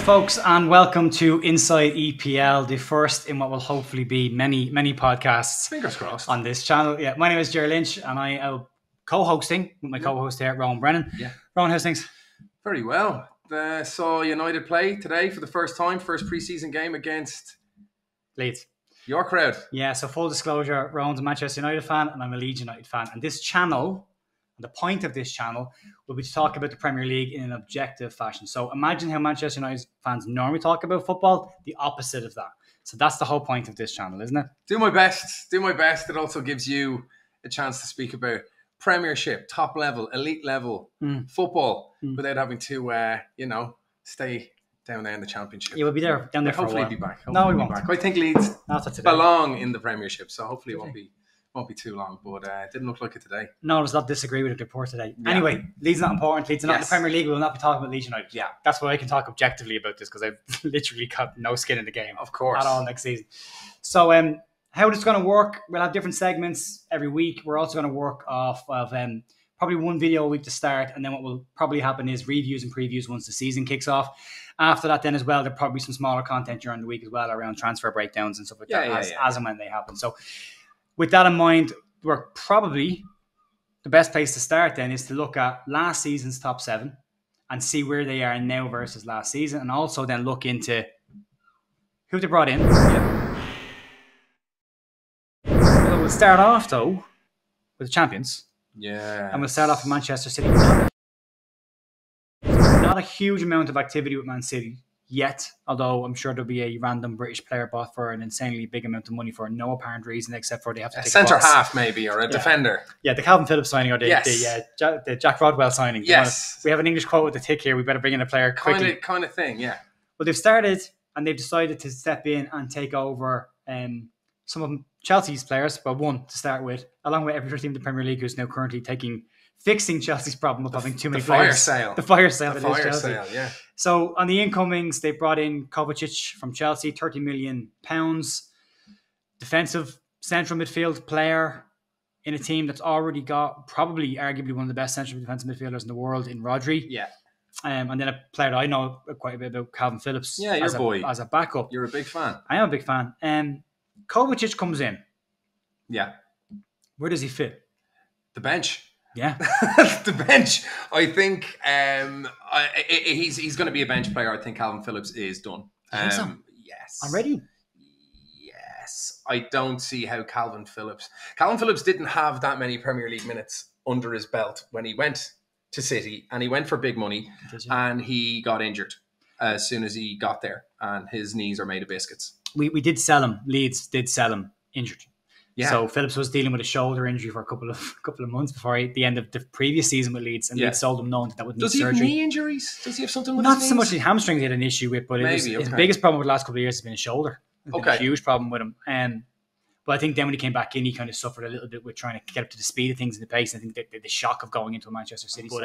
folks, and welcome to Inside EPL, the first in what will hopefully be many podcasts. Fingers crossed. On this channel. Yeah, my name is Ger Lynch, and I am co-hosting with my co-host here, Rowan Brennan. Yeah. Rowan, how's things? Very well. Saw United play today for the first time, first pre-season game against Leeds. Your crowd. Yeah, so full disclosure, Rowan's a Manchester United fan, and I'm a Leeds United fan. And this channel, the point of this channel, will be to talk about the Premier League in an objective fashion. So imagine how Manchester United fans normally talk about football, the opposite of that. So that's the whole point of this channel, isn't it? Do my best. It also gives you a chance to speak about Premiership, top level, elite level football without having to, stay down there in the Championship. You will be there down there for hopefully a while. Be back. No, we won't. I think Leeds Not today. belong in the Premiership, so hopefully it won't be too long. But it didn't look like it today. No, let's not disagree with the report today. Yeah. Anyway, Leeds not important. Leeds are not in the Premier League. We will not be talking about Leeds United. Yeah. That's why I can talk objectively about this, because I've literally got no skin in the game. Of course. At all next season. So how it's going to work, we'll have different segments every week. We're also going to work off of probably one video a week to start, and then what will probably happen is reviews and previews once the season kicks off. After that then as well, there'll probably be some smaller content during the week as well around transfer breakdowns and stuff like that as and when they happen. So with that in mind, we're probably the best place to start then is to look at last season's top 7 and see where they are now versus last season, and also then look into who they brought in. So we'll start off though with the champions. Yeah. And we'll start off with Manchester City. Not a huge amount of activity with Man City yet, although I'm sure there'll be a random British player bought for an insanely big amount of money for no apparent reason, except for they have to take a centre half maybe, or a defender. Yeah, the Calvin Phillips signing, or the Jack Rodwell signing. Yes. We have an English quote with the tick here. We better bring in a player quickly. Kind of thing, yeah. Well, they've started and they've decided to step in and take over some of Chelsea's players, but one to start with, along with every team in the Premier League who's now currently fixing Chelsea's problem of having too many players. The fire sale. The fire sale, yeah. So on the incomings, they brought in Kovacic from Chelsea, £30 million. Defensive central midfield player in a team that's already got probably arguably one of the best central defensive midfielders in the world in Rodri. Yeah. And then a player that I know quite a bit about, Calvin Phillips. Yeah, your boy. As a backup. You're a big fan. I am a big fan. Kovacic comes in. Yeah. Where does he fit? The bench. Yeah. The bench. I think he's going to be a bench player. I think Calvin Phillips is done. So? Yes. I'm ready. Yes. I don't see how Calvin Phillips didn't have that many Premier League minutes under his belt when he went to City, and he went for big money, and he got injured as soon as he got there, and his knees are made of biscuits. We did sell him. Leeds did sell him injured. Yeah. So Phillips was dealing with a shoulder injury for a couple of months before the end of the previous season with Leeds, and Leeds sold him knowing that would need surgery. Does he have knee injuries? Does he have something with Not his knees? so much the hamstrings he had an issue with, but his biggest problem with the last couple of years has been his shoulder. It's been a huge problem with him. But I think then when he came back in, he kind of suffered a little bit with trying to get up to the speed of things and the pace. I think the shock of going into a Manchester City. But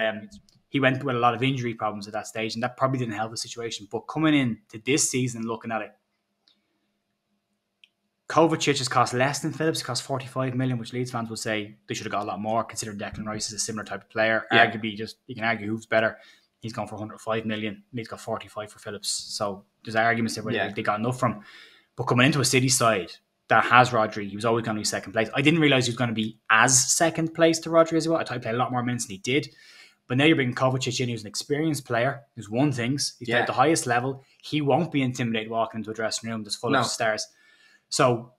he went with a lot of injury problems at that stage, and that probably didn't help the situation. But coming into this season, looking at it, Kovacic has cost less than Phillips. It cost 45 million, which Leeds fans would say they should have got a lot more, considering Declan Rice is a similar type of player. Yeah. Arguably, you can argue who's better. He's gone for 105 million. Leeds got 45 for Phillips. So there's arguments there where they got enough from. But coming into a City side that has Rodri, he was always going to be second place. I didn't realise he was going to be as second place to Rodri as well. I thought he played a lot more minutes than he did. But now you're bringing Kovacic in, who's an experienced player, who's won things. He's played at the highest level. He won't be intimidated walking into a dressing room that's full of stars. So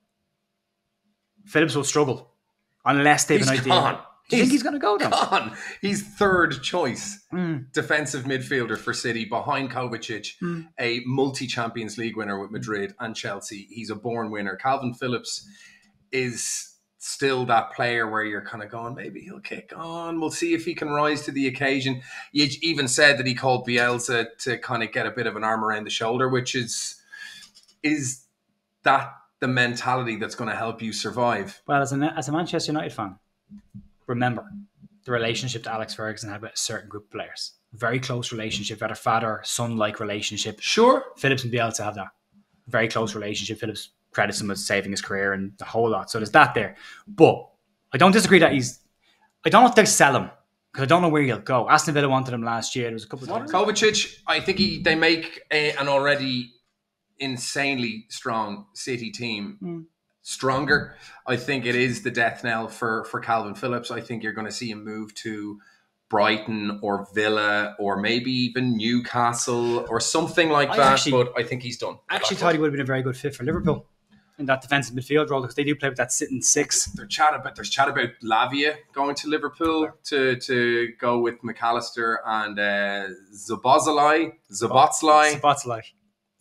Phillips will struggle unless they have an idea. Gone. Do you think he's going to go then? Gone. He's third choice defensive midfielder for City behind Kovacic, a multi-Champions League winner with Madrid and Chelsea. He's a born winner. Calvin Phillips is still that player where you're kind of going, maybe he'll kick on. We'll see if he can rise to the occasion. You even said that he called Bielsa to kind of get a bit of an arm around the shoulder, which is that the mentality that's going to help you survive? Well, as a Manchester United fan, remember the relationship that Alex Ferguson had with a certain group of players. Very close relationship, had a father-son-like relationship. Sure. Phillips and Bielsa have that. Very close relationship. Phillips credits him with saving his career and the whole lot. So there's that there. But I don't disagree that I don't know if they'll sell him Because I don't know where he'll go. Aston Villa wanted him last year. There was a couple of times. Kovacic, I think they make an already insanely strong City team stronger. I think it is the death knell for Calvin Phillips. I think you're going to see him move to Brighton or Villa or maybe even Newcastle or something like that. But I think he's done. I actually thought he would have been a very good fit for Liverpool in that defensive midfield role, because they do play with that sitting six. There's chat about Lavia going to Liverpool to go with McAllister and Zabozlai.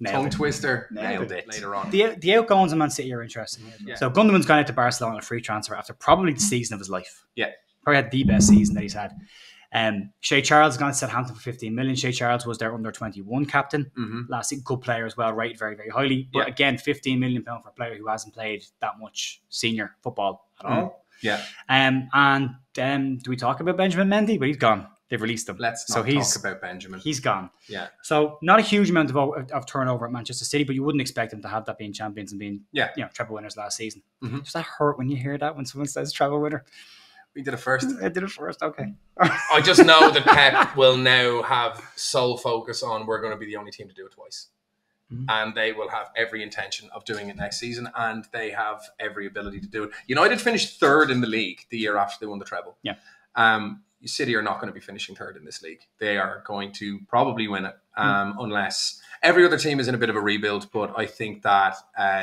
Tongue twister. Nailed it. Later on. The outgoings of Man City are interesting. Yeah. So Gundogan's gone out to Barcelona on a free transfer after probably the season of his life. Yeah. Probably had the best season that he's had. Shea Charles has gone to Southampton for 15 million. Shea Charles was their under 21 captain last season. Good player as well, rated very, very highly. But again, £15 million for a player who hasn't played that much senior football at all. Yeah. Do we talk about Benjamin Mendy? But he's gone. They've released him. Let's not talk about Benjamin. He's gone. Yeah. So not a huge amount of turnover at Manchester City, but you wouldn't expect them to have that being champions and being treble winners last season. Does that hurt when you hear that when someone says treble winner? We did it first. I did it first, okay. I just know that Pep will now have sole focus on we're going to be the only team to do it twice. And they will have every intention of doing it next season, and they have every ability to do it. United finished third in the league the year after they won the treble. Yeah. City are not going to be finishing third in this league. They are going to probably win it unless every other team is in a bit of a rebuild. But I think that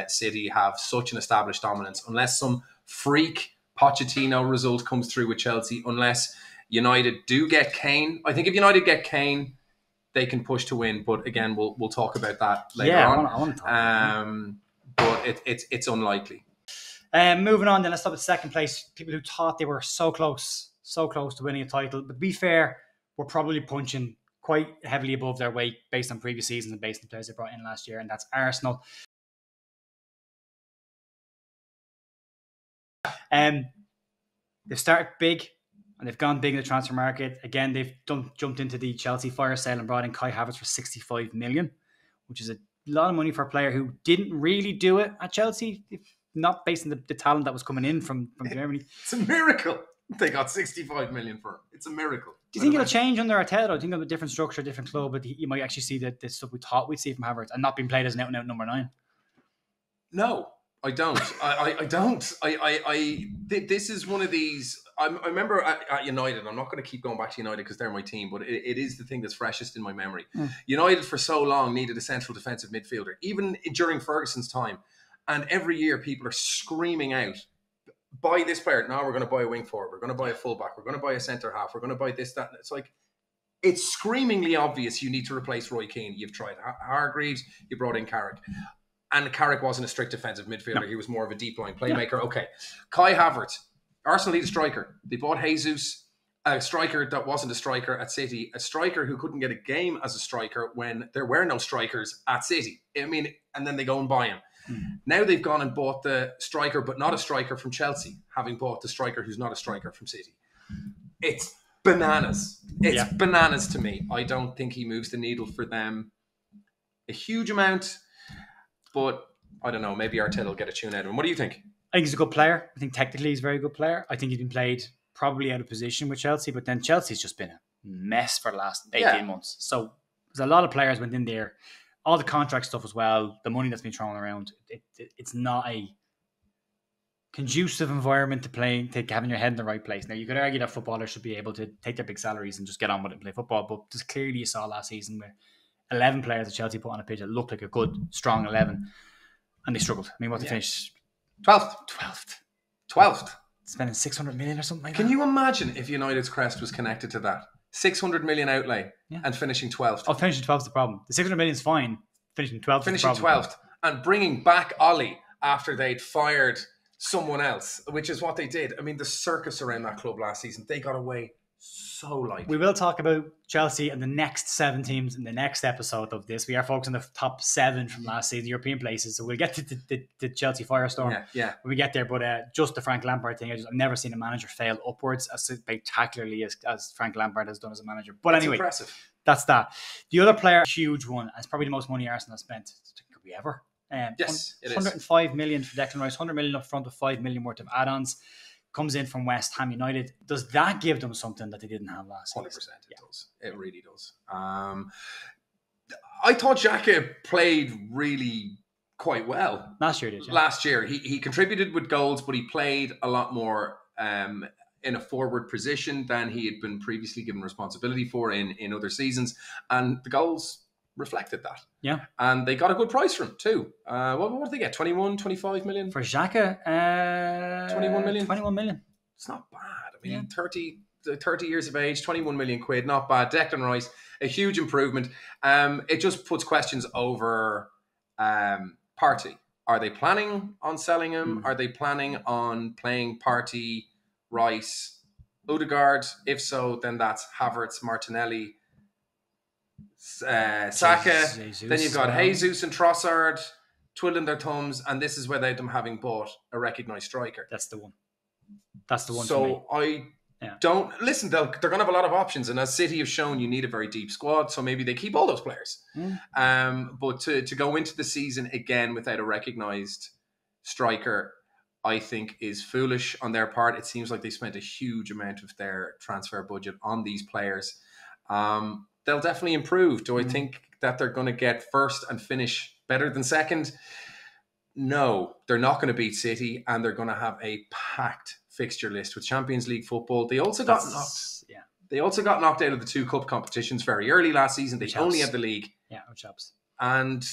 City have such an established dominance, unless some freak Pochettino result comes through with Chelsea, unless United do get Kane. I think if United get Kane, they can push to win. But again, we'll talk about that later on. I want to talk about that. But it's unlikely. Moving on, then let's start with second place. People who thought they were so close to winning a title. But to be fair, we're probably punching quite heavily above their weight based on previous seasons and based on the players they brought in last year, and that's Arsenal. They've started big and they've gone big in the transfer market. Again, they've jumped into the Chelsea fire sale and brought in Kai Havertz for 65 million, which is a lot of money for a player who didn't really do it at Chelsea, not based on the talent that was coming in from Germany. It's a miracle they got 65 million for him. It's a miracle. Do you think it'll change under Arteta? Do you think it'll be a different structure, different club, but you might actually see the stuff we thought we'd see from Havertz and not being played as an out-and-out number 9? No, I don't. I don't. This is one of these. I remember at United. I'm not going to keep going back to United because they're my team, but it is the thing that's freshest in my memory. United for so long needed a central defensive midfielder, even during Ferguson's time, and every year people are screaming out, "Buy this player!" Now we're going to buy a wing forward. We're going to buy a fullback. We're going to buy a centre half. We're going to buy this, that. And it's like, it's screamingly obvious you need to replace Roy Keane. You've tried Hargreaves. You brought in Carrick. And Carrick wasn't a strict defensive midfielder. No. He was more of a deep line playmaker. Yeah. Okay. Kai Havertz. Arsenal need a striker. They bought Jesus, a striker that wasn't a striker at City, a striker who couldn't get a game as a striker when there were no strikers at City. I mean, and then they go and buy him. Now they've gone and bought the striker, but not a striker from Chelsea, having bought the striker who's not a striker from City. It's bananas. It's bananas to me. I don't think he moves the needle for them a huge amount. But I don't know, maybe Arteta will get a tune out of him. What do you think? I think he's a good player. I think technically he's a very good player. I think he's been played probably out of position with Chelsea, but then Chelsea's just been a mess for the last 18 months. So there's a lot of players went in there. All the contract stuff as well, the money that's been thrown around. It's not a conducive environment to having your head in the right place. Now, you could argue that footballers should be able to take their big salaries and just get on with it and play football, but just clearly you saw last season where 11 players that Chelsea put on a pitch that looked like a good, strong 11, and they struggled. I mean, what they finished? 12th. Spending 600 million or something like that. Can you imagine if United's crest was connected to that? 600 million outlay and finishing 12th. Oh, finishing 12th is the problem. The 600 million is fine. Finishing 12th Finishing is the problem. 12th and bringing back Ollie after they'd fired someone else, which is what they did. I mean, the circus around that club last season, they got away so lightly. We will talk about Chelsea and the next 7 teams in the next episode of this. We are focusing on the top 7 from last season, European places. So we'll get to the Chelsea Firestorm when we get there. But just the Frank Lampard thing, I've never seen a manager fail upwards as spectacularly as Frank Lampard has done as a manager. But anyway, impressive. That's that. The other player, huge one, and it's probably the most money Arsenal has spent. Could we ever? Yes, it is. 105 million for Declan Rice, 100 million up front with 5 million worth of add-ons. comes in from West Ham United. Does that give them something that they didn't have last season? 100%. It does. It really does. I thought Xhaka played really quite well. Last year, did you? Last year. He contributed with goals, but he played a lot more in a forward position than he had been previously given responsibility for in other seasons. And the goals reflected that. Yeah. And they got a good price for him too. What did they get? 21, 25 million? For Xhaka, 21 million? 21 million. It's not bad. I mean, 30 years of age, 21 million quid, not bad. Declan Rice, a huge improvement. It just puts questions over Partey. Are they planning on selling him? Are they planning on playing Partey, Rice, Odegaard? If so, then that's Havertz, Martinelli, Saka. Jesus, Then you've got Jesus and Trossard twiddling their thumbs, and this is without them having bought a recognised striker. That's the one. That's the one. So don't listen. They're going to have a lot of options, and as City have shown, you need a very deep squad. So maybe they keep all those players. But to go into the season again without a recognised striker, I think is foolish on their part. It seems like they spent a huge amount of their transfer budget on these players. They'll definitely improve. Do I think that they're going to get first and finish better than second? No, they're not going to beat City, and they're going to have a packed fixture list with Champions League football. They also got knocked. Yeah, they also got knocked out of the two cup competitions very early last season. They only had the league. Yeah, which helps. And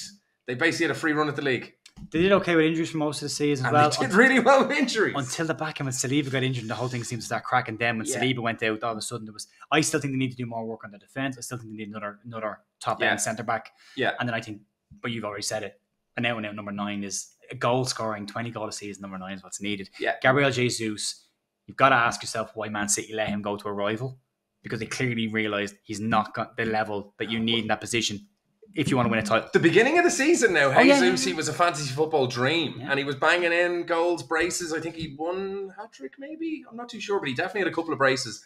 they basically had a free run at the league. They did okay with injuries for most of the season as well. They did really well with injuries. Until the back end when Saliba got injured and the whole thing seemed to start cracking down. When Saliba went out, all of a sudden there was... I still think they need to do more work on the defence. I still think they need another top-end centre-back. Yeah. And then I think, but you've already said it, an out-and-out number 9 is a goal-scoring, 20 goal a season, number 9 is what's needed. Yeah. Gabriel Jesus, you've got to ask yourself why Man City let him go to a rival, because they clearly realised he's not got the level that you need in that position if you want to win a title. The beginning of the season now, Jesus, he was a fantasy football dream. And he was banging in goals, braces. I think he won hat-trick maybe. I'm not too sure, but he definitely had a couple of braces.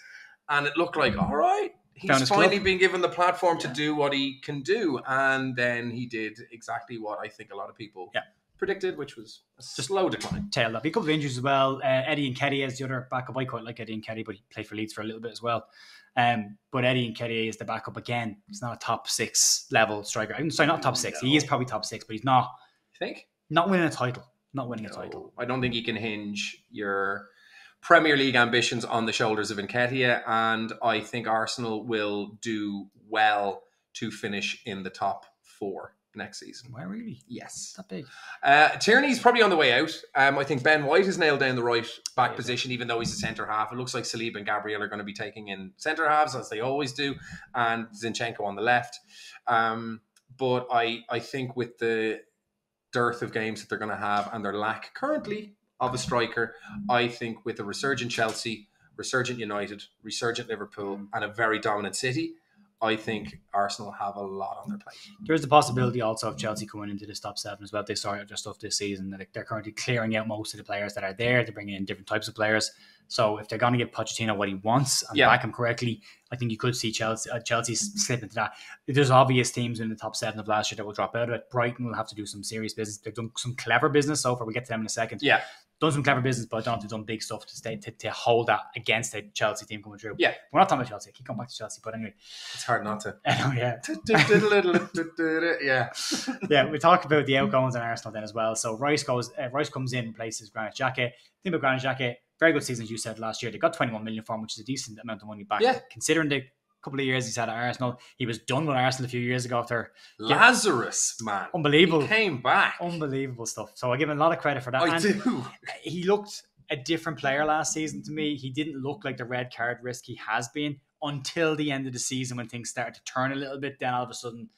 And it looked like, all right, he's finally been given the platform to do what he can do. And then he did exactly what I think a lot of people predicted, which was a slow decline. Tailed up. A couple of injuries as well. Eddie Nketiah is the other backup. I quite like Eddie Nketiah, but he played for Leeds for a little bit as well. But Eddie Nketiah is the backup again. He's not a top 6 level striker. I'm sorry, not top 6. No. He is probably top 6, but he's not. You think? Not winning a title. Not winning a title. I don't think you can hinge your Premier League ambitions on the shoulders of Nketiah, and I think Arsenal will do well to finish in the top 4 next season. Why really? Yes. That big. Tierney's probably on the way out. I think Ben White has nailed down the right back position, even though he's a centre half. It looks like Saliba and Gabriel are going to be taking in centre halves, as they always do, and Zinchenko on the left. But I think with the dearth of games that they're going to have and their lack currently of a striker, I think with a resurgent Chelsea, resurgent United, resurgent Liverpool, and a very dominant City, I think Arsenal have a lot on their plate. There is the possibility also of Chelsea coming into this top 7 as well. They started their stuff this season. They're currently clearing out most of the players that are there. They're bringing in different types of players. So if they're going to give Pochettino what he wants and back him correctly, I think you could see Chelsea slip into that. There's obvious teams in the top 7 of last year that will drop out of it. Brighton will have to do some serious business. They've done some clever business so far. We'll get to them in a second. Yeah. Done some clever business, but I don't have to done big stuff to hold that against a Chelsea team coming through. Yeah. We're not talking about Chelsea. I keep coming back to Chelsea, but anyway. It's hard not to. Yeah. Yeah, we talked about the outgoings in Arsenal then as well. So Rice comes in and places Granit Xhaka. Think about Granit Xhaka, very good season, as you said, last year. They got 21 million for him, which is a decent amount of money back. Yeah. Considering the couple of years he's had at Arsenal. He was done with Arsenal a few years ago after Lazarus, man. Unbelievable. He came back. Unbelievable stuff. So I give him a lot of credit for that. I do. He looked a different player last season to me. He didn't look like the red card risk he has been until the end of the season when things started to turn a little bit. Then all of a sudden,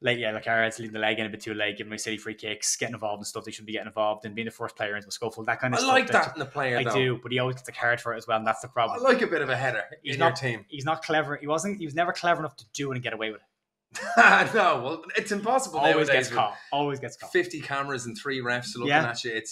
like Arsenal leaving the leg in a bit too late, giving my City free kicks, getting involved in stuff they shouldn't be getting involved in, being the first player into a scuffle, that kind of stuff. I like that in the player, though. I do, but he always gets a card for it as well, and that's the problem. I like a bit of a header in your team. He's not clever. He was never clever enough to do it and get away with it. No, well, it's impossible. Always gets caught. 50 cameras and 3 refs looking at you.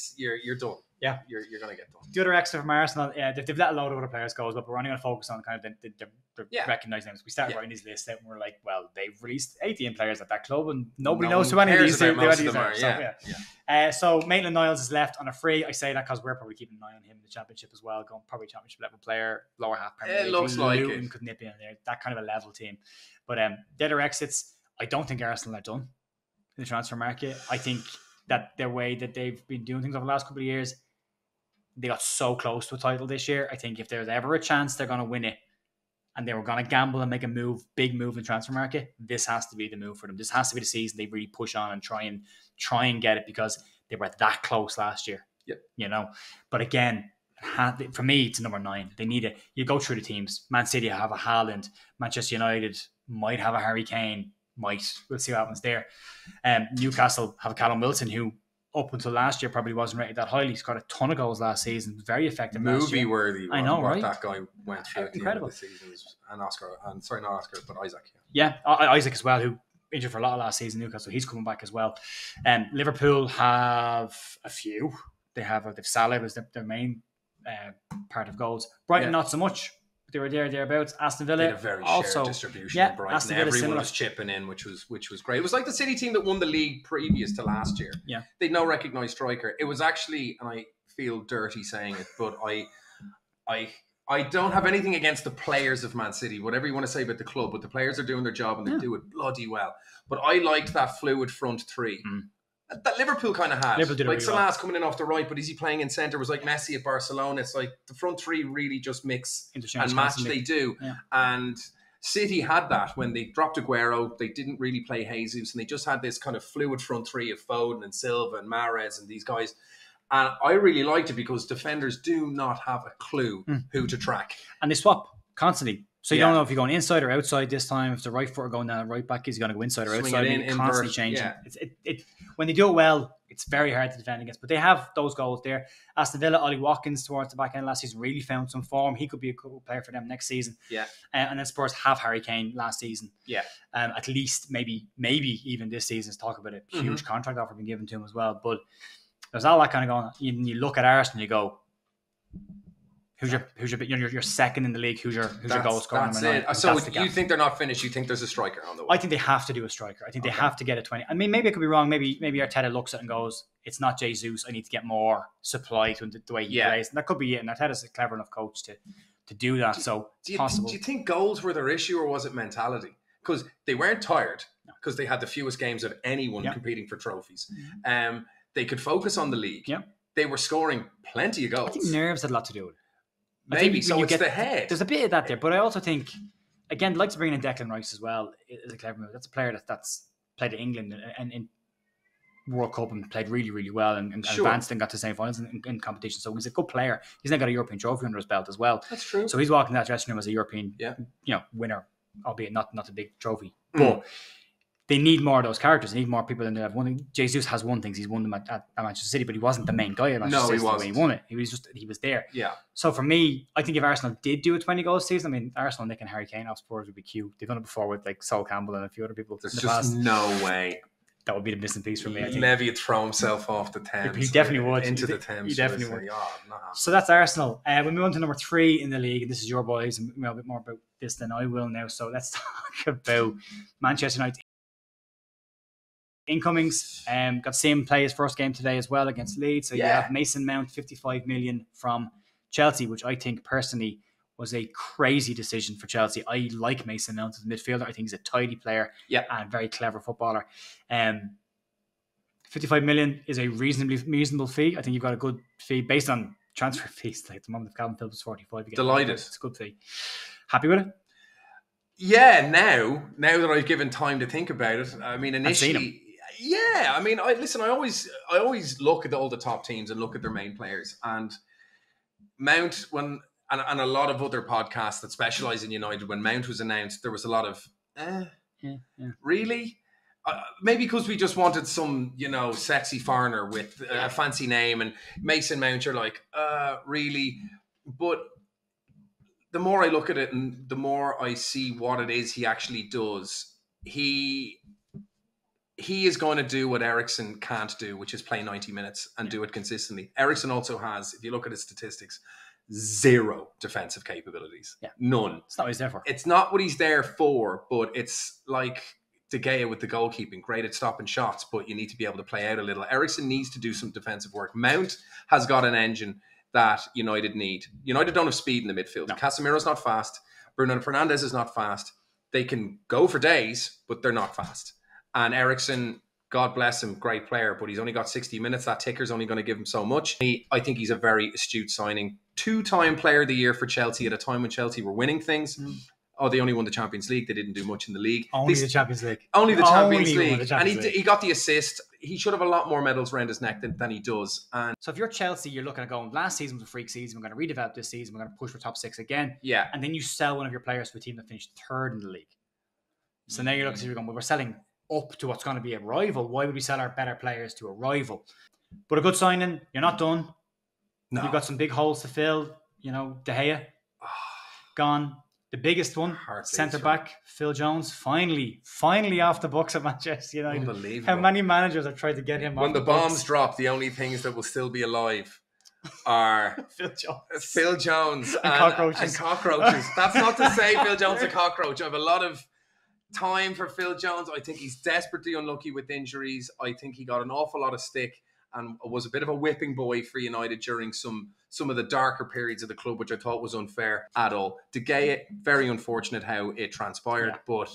You're done. Yeah. you're going to get done. The other extra from Arsenal, they've let a load of other players go, but we're only going to focus on kind of the recognised names. We started writing these lists out and we're like, well, they've released 18 players at that club and nobody knows who any of these are. So Maitland-Niles is left on a free. I say that because we're probably keeping an eye on him in the Championship as well, going probably Championship level player, lower half Premier League. It looks like Luton could nip in there, that kind of a level team. But the other exits, I don't think Arsenal are done in the transfer market. I think that their way that they've been doing things over the last couple of years, they got so close to a title this year. I think if there's ever a chance they're going to win it and they were going to gamble and make a big move in the transfer market, this has to be the move for them. This has to be the season they really push on and try and get it, because they were that close last year. Yep. You know, but again, for me, it's number 9. They need it. You go through the teams. Man City have a Haaland. Manchester United might have a Harry Kane. We'll see what happens there. Newcastle have Callum Wilson, who up until last year probably wasn't rated that highly. He scored a ton of goals last season. Very effective. Movie worthy. I know, right? That guy went through at the end of the season. And Oscar, not Oscar, but Isaac. Yeah, Isaac as well, who injured for a lot of last season. Newcastle, he's coming back as well. Liverpool have a few. They've Salah as their main part of goals. Brighton not so much. They were thereabouts. Aston Villa, they had a very shared distribution. Yeah, Brighton. Aston Villa everyone was chipping in, which was great. It was like the City team that won the league previous to last year. Yeah, they'd no recognised striker. It was actually, and I feel dirty saying it, but I don't have anything against the players of Man City, whatever you want to say about the club, but the players are doing their job and they do it bloody well. But I liked that fluid front three. That Liverpool kind of had. Like Salah's coming in off the right, but is he playing in centre? It was like Messi at Barcelona. It's like the front three really just mix and match. Constantly. They do. Yeah. And City had that when they dropped Aguero. They didn't really play Jesus, and they just had this kind of fluid front three of Foden and Silva and Mahrez and these guys. And I really liked it because defenders do not have a clue who to track. And they swap constantly. So you don't know if you're going inside or outside this time. If the right foot are going down right back, is he going to go inside or outside? Constantly changing. Yeah. When they do it well, it's very hard to defend against. But they have those goals there. Aston Villa, Ollie Watkins towards the back end last season really found some form. He could be a cool player for them next season. Yeah. And then Spurs have Harry Kane last season. Yeah. At least maybe even this season. Let's talk about a huge contract offer being given to him as well. But there's all that kind of going on. You look at Arsenal, you go, Who's your second in the league? Who's your goal scorer? That's it. So you think they're not finished? You think there's a striker on the way? I think they have to do a striker. I think they have to get a 20. I mean, maybe I could be wrong. Maybe Arteta looks at it and goes, "It's not Jesus. I need to get more supply to the way he plays." And that could be it. And Arteta's a clever enough coach to do that. So it's possible. Do you think goals were their issue, or was it mentality? Because they weren't tired because they had the fewest games of anyone competing for trophies. They could focus on the league. Yeah. They were scoring plenty of goals. I think nerves had a lot to do with it. Maybe so. It's the head. There's a bit of that there, but I also think, again, I'd like to bring in Declan Rice as well. Is a clever move. That's a player that's played at England and in World Cup and played really, really well and advanced and got to semi-finals in competition. So he's a good player. He's now got a European trophy under his belt as well. That's true. So he's walking that dressing room as a European, winner, albeit not a big trophy, but. They need more of those characters. They need more people than they have won. Jesus has won things. He's won them at Manchester City, but he wasn't the main guy at Manchester City when he won it. He was there. Yeah. So for me, I think if Arsenal did do a 20 goal season, I mean, Arsenal nicking Harry Kane off Spurs would be cute. They've done it before with like Sol Campbell and a few other people. There's just no way. That would be the missing piece for me. I think Levy would throw himself off the Thames. He definitely would. Into the Thames. He definitely would. So that's Arsenal. We move on to number 3 in the league, and this is your boys, and we know a bit more about this than I will now. So let's talk about Manchester United. Incomings, got to see him play his first game today as well against Leeds. So you have Mason Mount, 55 million from Chelsea, which I think personally was a crazy decision for Chelsea. I like Mason Mount as a midfielder. I think he's a tidy player and very clever footballer. 55 million is a reasonable fee. I think you've got a good fee based on transfer fees. Like the moment of Calvin Phillips 45. Delighted. It's a good fee. Happy with it? Yeah, now that I've given time to think about it. I mean, initially... Yeah, I mean, I always look at all the top teams and look at their main players. And Mount, and a lot of other podcasts that specialise in United, when Mount was announced, there was a lot of, really? Maybe because we just wanted some, sexy foreigner with a fancy name, and Mason Mount, you're like, really? But the more I look at it and the more I see what it is he actually does, he is going to do what Eriksen can't do, which is play 90 minutes and do it consistently. Eriksen also has, if you look at his statistics, zero defensive capabilities. Yeah. None. It's not what he's there for. It's not what he's there for, but it's like De Gea with the goalkeeping. Great at stopping shots, but you need to be able to play out a little. Eriksen needs to do some defensive work. Mount has got an engine that United need. United don't have speed in the midfield. No. Casemiro's not fast. Bruno Fernandes is not fast. They can go for days, but they're not fast. And Eriksen, God bless him, great player, but he's only got 60 minutes. That ticker's only going to give him so much. I think he's a very astute signing. 2-time player of the year for Chelsea at a time when Chelsea were winning things. Oh, they only won the Champions League. They didn't do much in the league. Only the Champions League. Only the Champions League. And he got the assist. He should have a lot more medals around his neck than he does. And so if you're Chelsea, you're looking at going, last season was a freak season. We're going to redevelop this season. We're going to push for top 6 again. Yeah. And then you sell one of your players to a team that finished 3rd in the league. So now you're looking at you're going, well, we're selling up to what's going to be a rival. Why would we sell our better players to a rival? But a good signing. You're not done. No. You've got some big holes to fill. De Gea, gone. The biggest one, centre-back, Phil Jones, finally off the books at Manchester United. Unbelievable. How many managers have tried to get him off when the books? bombs drop, the only things that will still be alive are Phil Jones and cockroaches. That's not to say Phil Jones is a cockroach. I have a lot of time for Phil Jones. I think he's desperately unlucky with injuries. I think he got an awful lot of stick and was a bit of a whipping boy for United during some of the darker periods of the club, which I thought was unfair at all. De Gea, very unfortunate how it transpired, but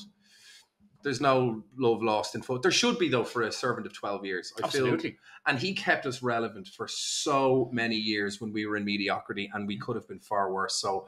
there's no love lost in foot. There should be, though, for a servant of 12 years. Absolutely. And he kept us relevant for so many years when we were in mediocrity, and we could have been far worse. So,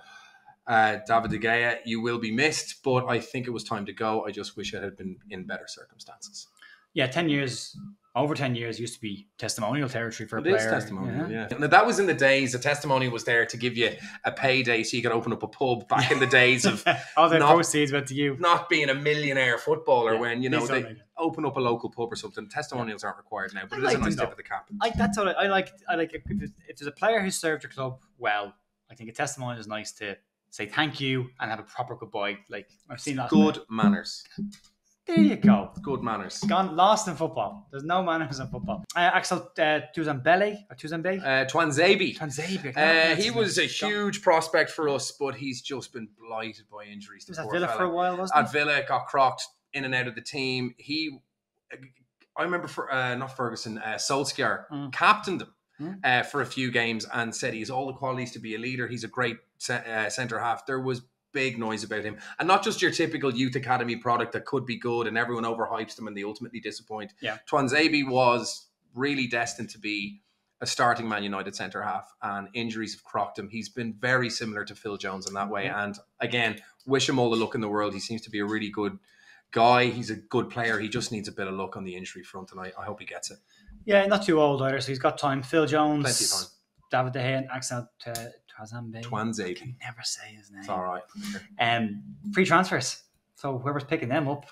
David De Gea, you will be missed, but I think it was time to go. I just wish it had been in better circumstances. Yeah, 10 years... Over 10 years used to be testimonial territory for a player. It is testimonial, yeah. Now, that was in the days, a testimonial was there to give you a payday so you could open up a pub back in the days of all the proceeds went to you. Not being a millionaire footballer when, they open up a local pub or something. Testimonials aren't required now, but it is a nice tip of the cap. That's what I like. I like if there's a player who served your club well, I think a testimonial is nice to say thank you and have a proper goodbye. Like I've seen that. Good manners. There you go. Good manners. Gone lost in football. There's no manners in football. Axel Tuanzebe. Tuanzebe. He was a huge prospect for us, but he's just been blighted by injuries. He was at Villa for a while, wasn't he? At Villa, got crocked in and out of the team. I remember Solskjaer captained him for a few games and said he has all the qualities to be a leader. He's a great centre half. There was big noise about him, and not just your typical youth academy product that could be good and everyone overhypes them and they ultimately disappoint. Tuanzebe was really destined to be a starting Man United centre half, and injuries have crocked him. He's been very similar to Phil Jones in that way, and again, wish him all the luck in the world. He seems to be a really good guy. He's a good player. He just needs a bit of luck on the injury front, and I hope he gets it. Yeah, not too old either, so he's got time. Phil Jones, plenty of time. David De Gea and Axel Tuanzebe. I can never say his name. It's all right. Free transfers. So whoever's picking them up.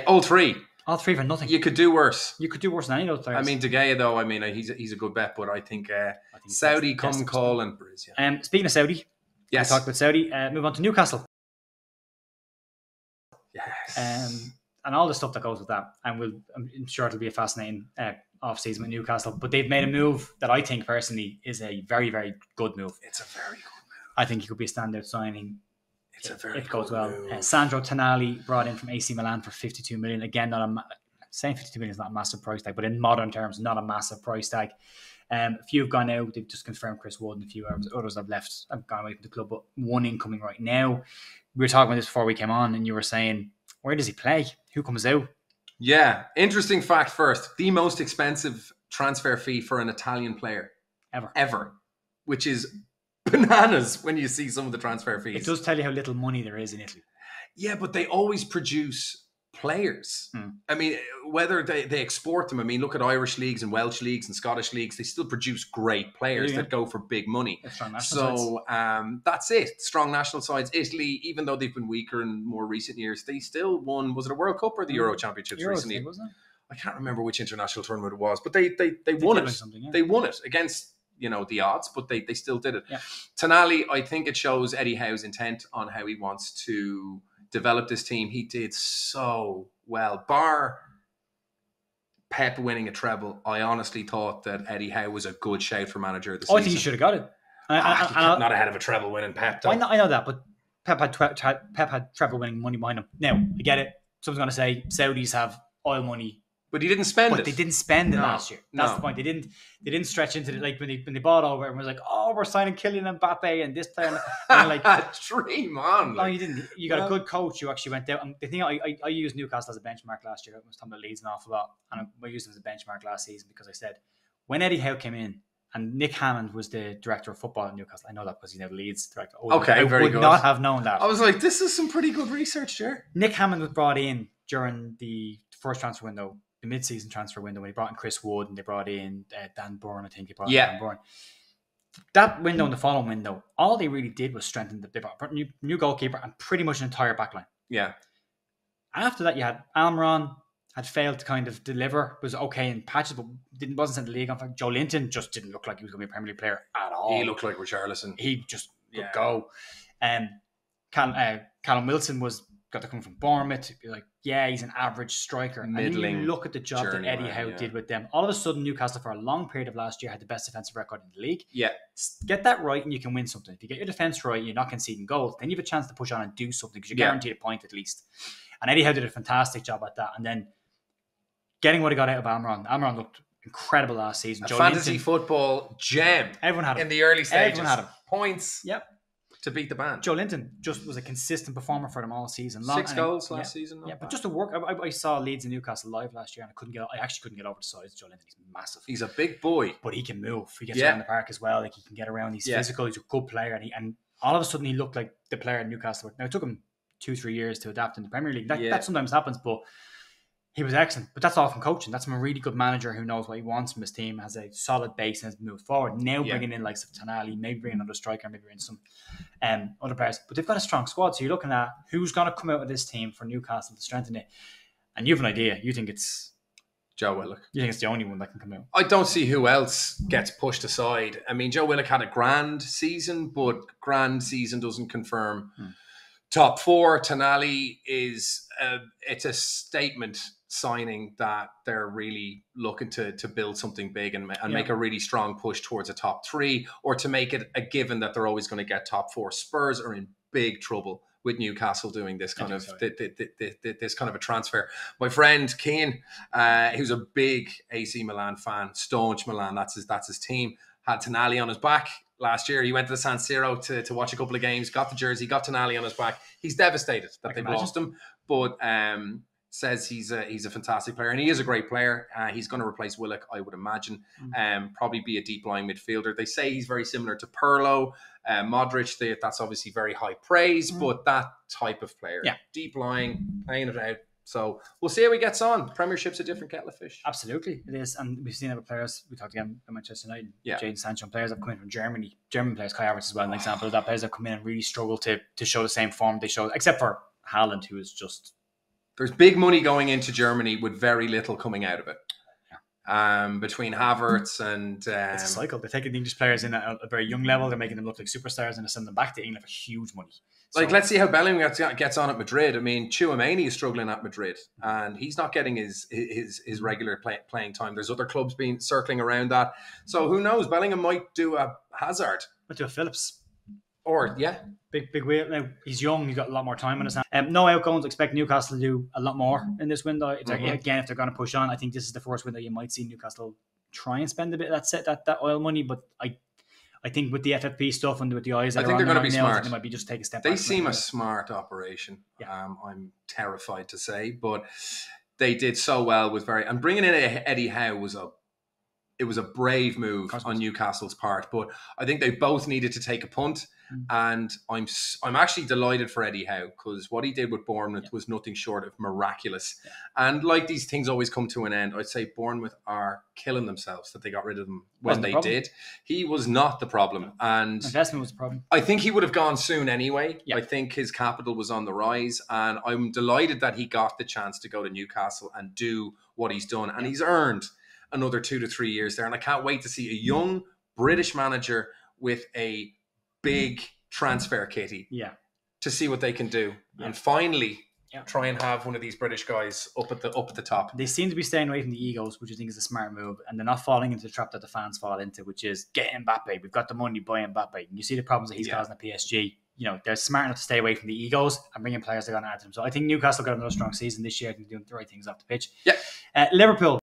All three for nothing. You could do worse. You could do worse than any of those players. I mean, De Gea, though, he's a good bet, but I think Saudi come calling. Speaking of Saudi, yes, we talked about Saudi. Move on to Newcastle. Yes. And all the stuff that goes with that. And I'm sure it'll be a fascinating off-season with Newcastle. But they've made a move that I think personally is a very, very good move. It's a very good move. I think he could be a standout signing. It's a very good move. It goes well. Move. Sandro Tonali brought in from AC Milan for 52 million. Again, saying 52 million is not a massive price tag, but in modern terms, not a massive price tag. A few have gone out. They've just confirmed Chris Wood, and a few others have left. I've gone away from the club, but one incoming right now. We were talking about this before we came on, and you were saying, where does he play? Who comes out? Yeah, interesting fact first. The most expensive transfer fee for an Italian player ever, which is bananas when you see some of the transfer fees. It does tell you how little money there is in Italy. Yeah, but they always produce players. I mean, whether they export them. I mean, look at Irish leagues and Welsh leagues and Scottish leagues. They still produce great players that go for big money. So that's it. Strong national sides. Italy, even though they've been weaker in more recent years, they still won. Was it a World Cup or the Euro Championships recently? Wasn't it? I can't remember which international tournament it was, but they won it. They won it against the odds, but they still did it. Yeah. Tonali, I think it shows Eddie Howe's intent on how he wants to develop this team. He did so well, bar Pep winning a treble, I honestly thought that Eddie Howe was a good shout for manager of the Oh, season. I think he should have got it. Not ahead of a treble winning Pep, though. I know that, but Pep had treble winning money behind him. Now, I get it. Someone's going to say Saudis have oil money. But he didn't spend it. But they didn't spend it last year. That's the point. They didn't stretch into it. Like when they bought over, everyone was like, "Oh, we're signing Kylian Mbappe and this player." And like, dream on. No, you didn't. You got a good coach who actually went out. And the thing I used Newcastle as a benchmark last year. I was talking about Leeds an awful lot, and I used them as a benchmark last season because I said when Eddie Howe came in and Nick Hammond was the director of football at Newcastle. I know that because he's now the Leeds director. I would not have known that. I was like, this is some pretty good research, Ger. Nick Hammond was brought in during the first transfer window. The mid-season transfer window when he brought in Chris Wood and they brought in Dan Burn, I think he brought in Dan Burn. That window and the following window, all they really did was strengthen they brought new goalkeeper and pretty much an entire backline. Yeah. After that, you had Almiron had failed to kind of deliver, was okay in patches, but wasn't sent the league on fire. Joe Linton just didn't look like he was going to be a Premier League player at all. He looked like Richarlison. He just could go. Callum Wilson got to come from Bournemouth. Like, yeah, he's an average striker. Middling. And you look at the job that Eddie Howe did with them. All of a sudden, Newcastle for a long period of last year had the best defensive record in the league. Yeah. Get that right and you can win something. If you get your defence right, you're not conceding goals, then you have a chance to push on and do something because you're guaranteed a point at least. And Eddie Howe did a fantastic job at that. And then getting what he got out of Almiron. Almiron looked incredible last season. A fantasy football gem. Everyone had him. In the early stages. Everyone had him. Points. Yep. To beat the band. Joe Linton just was a consistent performer for them all season long. 6 goals last season. Yeah, but just to work. I saw Leeds and Newcastle live last year and I actually couldn't get over the size of Joe Linton. He's massive. He's a big boy. But he can move. He gets around the park as well. Like he can get around. He's physical. He's a good player. And all of a sudden he looked like the player at Newcastle. Now it took him 2-3 years to adapt in the Premier League. That sometimes happens, but he was excellent. But that's all from coaching. That's from a really good manager who knows what he wants from his team, has a solid base and has moved forward. Now bringing in like Tonali, maybe bringing another striker, maybe bringing some other players. But they've got a strong squad. So you're looking at who's going to come out of this team for Newcastle to strengthen it. And you have an idea. You think it's Joe Willock. You think it's the only one that can come out? I don't see who else gets pushed aside. I mean, Joe Willock had a grand season, but grand season doesn't confirm top 4. Tonali is it's a statement signing that they're really looking to build something big and make a really strong push towards a top 3, or to make it a given that they're always going to get top 4. Spurs are in big trouble with Newcastle doing this kind of this kind of a transfer. My friend Keane, who's a big AC Milan fan, staunch Milan, that's his team, had Tonali on his back last year. He went to the San Siro to watch a couple of games, got the jersey, got Tonali on his back. He's devastated that they've lost him, but says he's a fantastic player, and he is a great player. He's going to replace Willock, I would imagine. Probably be a deep lying midfielder. They say he's very similar to Pirlo, Modric. That's obviously very high praise, but that type of player, deep lying, playing it out. So we'll see how he gets on. Premiership's a different kettle of fish. Absolutely, it is, and we've seen other players. We talked again about Manchester United, Jadon Sancho, players have come in from Germany. German players, Kai Havertz as well, an example of that. Players have come in and really struggled to show the same form they showed, except for Haaland, who is just. There's big money going into Germany with very little coming out of it. Between Havertz and... it's a cycle. They're taking the English players in at a very young level. They're making them look like superstars and they're sending them back to England for huge money. So, let's see how Bellingham gets on at Madrid. I mean, Tchouaméni is struggling at Madrid and he's not getting his regular playing time. There's other clubs being circling around that. So who knows? Bellingham might do a Hazard. Might do a Phillips. Or, Big wheel. Now, he's young. He's got a lot more time on his hands. No outgoings. Expect Newcastle to do a lot more in this window. Again, if they're going to push on, I think this is the first window you might see Newcastle try and spend a bit of that oil money. But I think with the FFP stuff and with the eyes, I think they're going to be smart. They might be just take a step back. They seem a smart operation. I'm terrified to say, but they did so well with and bringing in Eddie Howe was a brave move on Newcastle's part, but I think they both needed to take a punt. And I'm actually delighted for Eddie Howe because what he did with Bournemouth was nothing short of miraculous. And like these things always come to an end, I'd say Bournemouth are killing themselves that they got rid of him when they did. He was not the problem. And investment was the problem. I think he would have gone soon anyway. I think his capital was on the rise, and I'm delighted that he got the chance to go to Newcastle and do what he's done. And he's earned another 2 to 3 years there. And I can't wait to see a young British manager with a big transfer kitty to see what they can do. And finally, try and have one of these British guys up at the top. They seem to be staying away from the egos, which I think is a smart move, and they're not falling into the trap that the fans fall into, which is get Mbappe. We've got the money, buy Mbappe. And you see the problems that he's causing at PSG. They're smart enough to stay away from the egos and bring in players that are going to add to them. So I think Newcastle got another strong season this year. I think they're doing the right things off the pitch. Yeah. Liverpool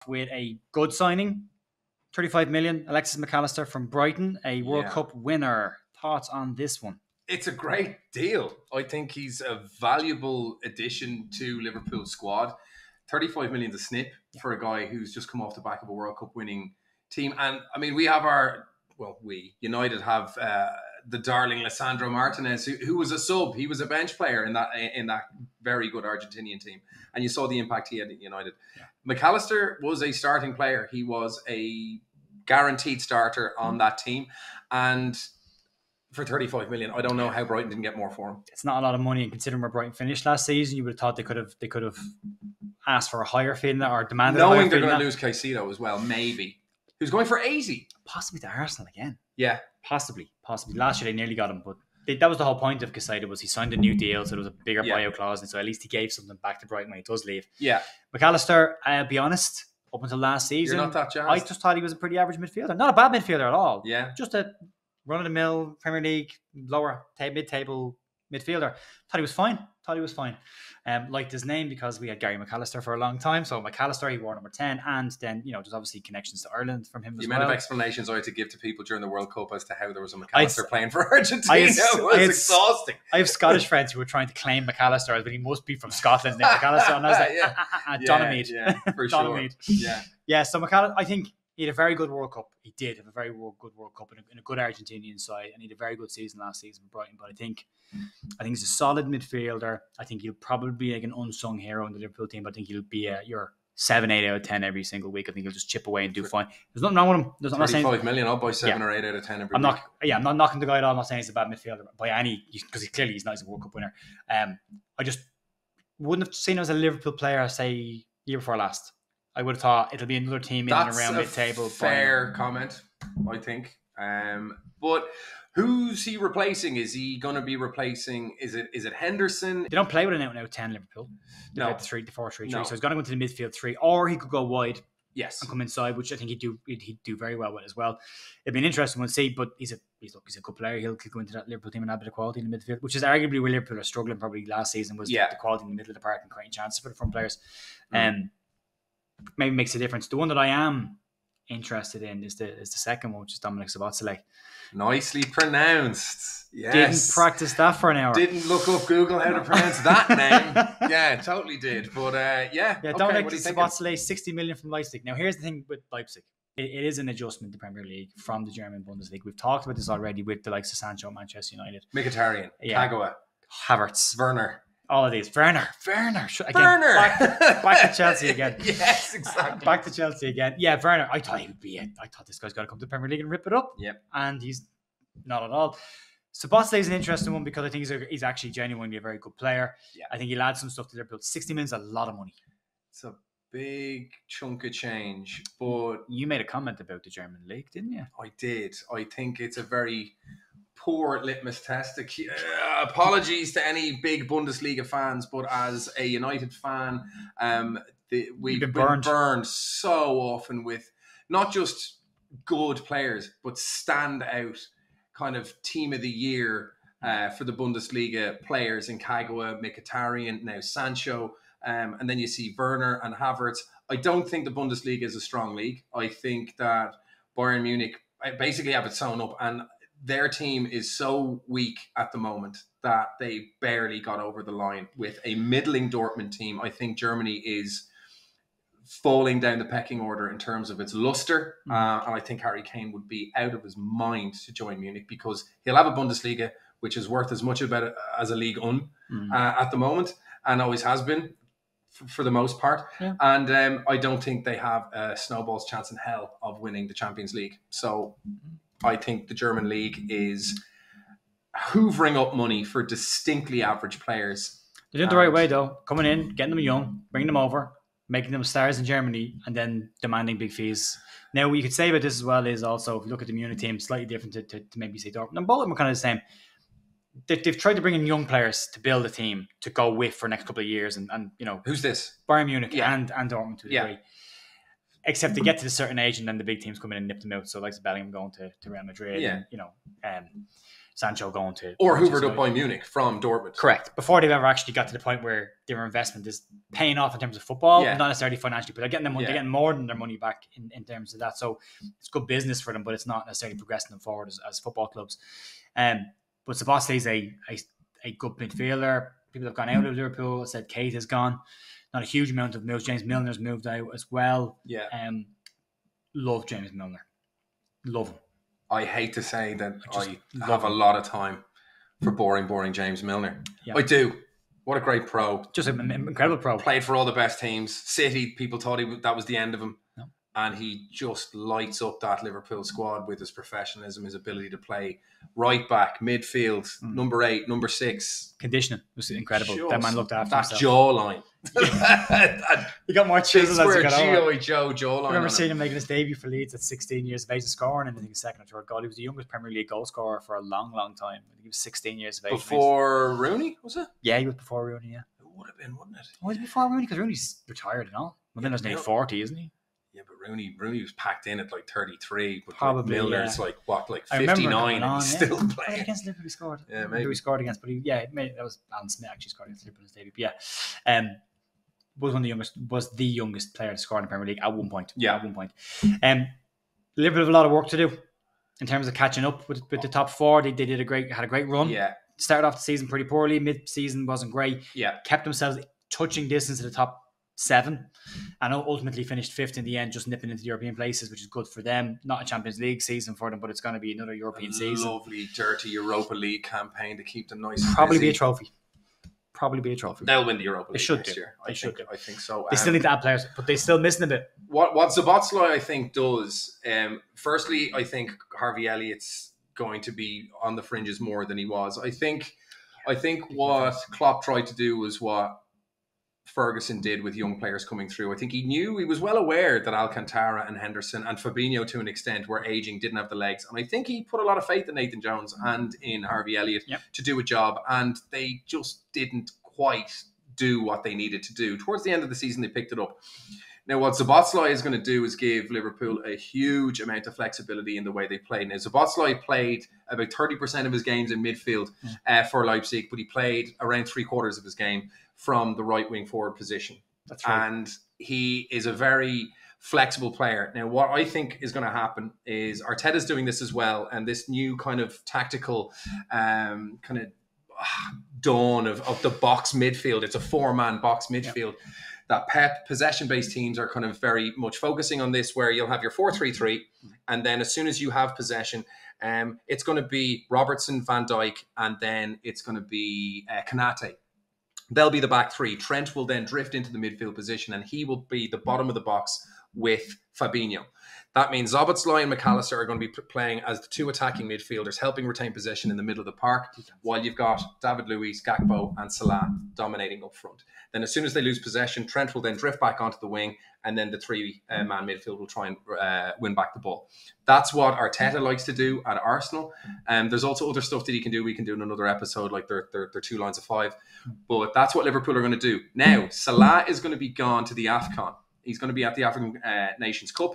with a good signing, 35 million. Alexis McAllister from Brighton, a World Cup winner. Thoughts on this one? It's a great deal. I think he's a valuable addition to Liverpool's squad. 35 million to snip for a guy who's just come off the back of a World Cup winning team. And I mean, we have United have the darling Lisandro Martinez, who was a sub. He was a bench player in that very good Argentinian team. And you saw the impact he had at United. Yeah. McAllister was a starting player. He was a guaranteed starter on that team. And for 35 million, I don't know how Brighton didn't get more for him. It's not a lot of money, and considering where Brighton finished last season, you would have thought they could have asked for a higher fee than that, or demanded knowing they're going to lose Caicedo as well, maybe. Who's going for 80? Possibly to Arsenal again. Yeah. Possibly. Last year they nearly got him, but that was the whole point of Caicedo, was he signed a new deal, so there was a bigger buyout clause, and so at least he gave something back to Brighton when he does leave. Yeah. McAllister, I'll be honest, up until last season, you're not that jazzed. I just thought he was a pretty average midfielder. Not a bad midfielder at all. Yeah. Just a run-of-the-mill Premier League, lower mid-table midfielder. Thought he was fine. Liked his name because we had Gary McAllister for a long time. So McAllister, he wore number 10. And then, there's obviously connections to Ireland from him as well. The amount of explanations I had to give to people during the World Cup as to how there was a McAllister playing for Argentina was exhausting. I have Scottish friends who were trying to claim McAllister, but he must be from Scotland. McAllister. And I was like, Donomead. Yeah, for sure. Yeah, so McAllister, I think he had a very good World Cup. He did have a very good World Cup in a good Argentinian side, and he had a very good season last season for Brighton. But I think he's a solid midfielder. I think he'll probably be like an unsung hero in the Liverpool team. But I think he'll be your 7, 8 out of 10 every single week. I think he'll just chip away and do fine. There's nothing wrong with him. 35 million, I'll buy 7 or 8 out of 10 every week. I'm not knocking the guy at all. I'm not saying he's a bad midfielder by any, because he's not a World Cup winner. I just wouldn't have seen him as a Liverpool player, say, year before last. I would have thought it'll be another team in and around mid-table. Fair comment, I think. But who's he replacing? Is he going to be replacing? Is it Henderson? They don't play with an out-and-out 10 Liverpool. They play the 4-3-3. So he's going to go into the midfield 3, or he could go wide. Yes, and come inside, which I think he'd do very well with as well. It'd be an interesting one to see, but he's a good player. He'll go into that Liverpool team and add a bit of quality in the midfield, which is arguably where Liverpool are struggling probably last season, was the quality in the middle of the park and creating chances for the front players. Maybe makes a difference. The one that I am interested in is the second one, which is Dominic Szoboszlai. Nicely pronounced. Yes. Didn't practice that for an hour. Didn't look up Google how to pronounce that name. Yeah, totally did. But Dominic Szoboszlai, 60 million from Leipzig. Now here's the thing with Leipzig. It is an adjustment to the Premier League from the German Bundesliga. We've talked about this already with the likes of Sancho, Manchester United, Mkhitaryan, Kagawa, Havertz, Werner. All of these. Werner. Again, Werner. Back to Chelsea again. Yes, exactly. Back to Chelsea again. Yeah, Werner. I thought he would be it. I thought this guy's got to come to the Premier League and rip it up. Yep. And he's not at all. Szoboszlai is an interesting one because I think he's actually genuinely a very good player. Yeah. I think he'll add some stuff to Liverpool. 60 million is a lot of money. It's a big chunk of change. But you made a comment about the German league, didn't you? I did. I think it's a very poor litmus test. Apologies to any big Bundesliga fans, but as a United fan, we've been burned so often with not just good players, but stand out kind of team of the year for the Bundesliga players in Kagawa, Mkhitaryan, now Sancho, and then you see Werner and Havertz. I don't think the Bundesliga is a strong league. I think that Bayern Munich basically have it sewn up, and their team is so weak at the moment that they barely got over the line with a middling Dortmund team. I think Germany is falling down the pecking order in terms of its luster. And I think Harry Kane would be out of his mind to join Munich, because he'll have a Bundesliga which is worth as much about it as a Ligue 1 at the moment, and always has been for the most part. Yeah. And I don't think they have a snowball's chance in hell of winning the Champions League. So I think the German league is hoovering up money for distinctly average players. They're doing it the right way, though. Coming in, getting them young, bringing them over, making them stars in Germany, and then demanding big fees. Now, what you could say about this as well is also, if you look at the Munich team, slightly different to maybe say Dortmund. And both of them are kind of the same. they've tried to bring in young players to build a team to go with for the next couple of years, and who's this? Bayern Munich and Dortmund to a degree. Except they get to a certain age, and then the big teams come in and nip them out. So, like Bellingham going to Real Madrid, and Sancho going to hoovered up by Munich from Dortmund. Correct. Before they've ever actually got to the point where their investment is paying off in terms of football, not necessarily financially, but they're getting they're getting more than their money back in terms of that. So it's good business for them, but it's not necessarily progressing them forward as football clubs. But Szoboszlai is a good midfielder. People have gone out of Liverpool. I said Kate has gone. Not a huge amount of moves. James Milner's moved out as well. Yeah. Love James Milner. Love him. I hate to say that I have a lot of time for boring James Milner. Yeah. I do. What a great pro. Just an incredible pro. Played for all the best teams. City, people thought that was the end of him. No. And he just lights up that Liverpool squad with his professionalism, his ability to play right back, midfield, number 8, number 6. Conditioning was incredible. Just that man looked after that himself. Jawline. He got more chisel as he got G.I. Joe jawline. I remember seeing him making his debut for Leeds at 16 years of age and scoring anything second or third goal. He was the youngest Premier League goal scorer for a long time. I think he was 16 years of age. Before Rooney, was it? Yeah, he was before Rooney, yeah. It would have been, wouldn't it? Was it before Rooney? Because Rooney's retired and all. Well, then there's nearly 40, isn't he? Yeah, but Rooney was packed in at like 33. But probably, Milner's like 59 and he's still playing. Against Liverpool he scored. Yeah, maybe. Who he scored against, but that was Alan Smith actually scored against Liverpool in his debut. But yeah. Was the youngest player to score in the Premier League at one point. Yeah. At one point. Liverpool have a lot of work to do in terms of catching up with the top 4. They had a great run. Yeah. Started off the season pretty poorly. Mid-season wasn't great. Yeah. Kept themselves touching distance to the top 7 and ultimately finished 5th in the end, just nipping into the European places, which is good for them. Not a Champions League season for them, but it's going to be another European season. Lovely, dirty Europa League campaign to keep them nice. Probably be a trophy. They'll win the Europa League next year. I think so. They still need to add players, but they're still missing a bit. What Szoboszlai, I think, does, firstly, I think Harvey Elliott's going to be on the fringes more than he was. I think what Klopp tried to do was what Ferguson did with young players coming through. I think he was well aware that Alcantara and Henderson and Fabinho to an extent were aging, didn't have the legs. And I think he put a lot of faith in Nathan Jones and in Harvey Elliott to do a job. And they just didn't quite do what they needed to do. Towards the end of the season, they picked it up. Now, what Szoboszlai is going to do is give Liverpool a huge amount of flexibility in the way they play. Now, Szoboszlai played about 30% of his games in midfield for Leipzig, but he played around 3/4 of his game from the right wing forward position. That's right. And he is a very flexible player. Now, what I think is going to happen is Arteta's doing this as well, and this new kind of tactical dawn of the box midfield. It's a 4-man box midfield. Yeah. That Pep possession-based teams are kind of very much focusing on this, where you'll have your 4-3-3, and then as soon as you have possession, it's going to be Robertson, Van Dijk, and then it's going to be Konate. They'll be the back 3. Trent will then drift into the midfield position, and he will be the bottom of the box with Fabinho. That means Szoboszlai and McAllister are going to be playing as the 2 attacking midfielders, helping retain possession in the middle of the park, while you've got David Luiz, Gakpo and Salah dominating up front. Then as soon as they lose possession, Trent will then drift back onto the wing, and then the 3-man midfield will try and win back the ball. That's what Arteta likes to do at Arsenal. There's also other stuff that he can do. We can do in another episode, like their 2 lines of 5. But that's what Liverpool are going to do. Now, Salah is going to be gone to the AFCON. He's going to be at the African Nations Cup.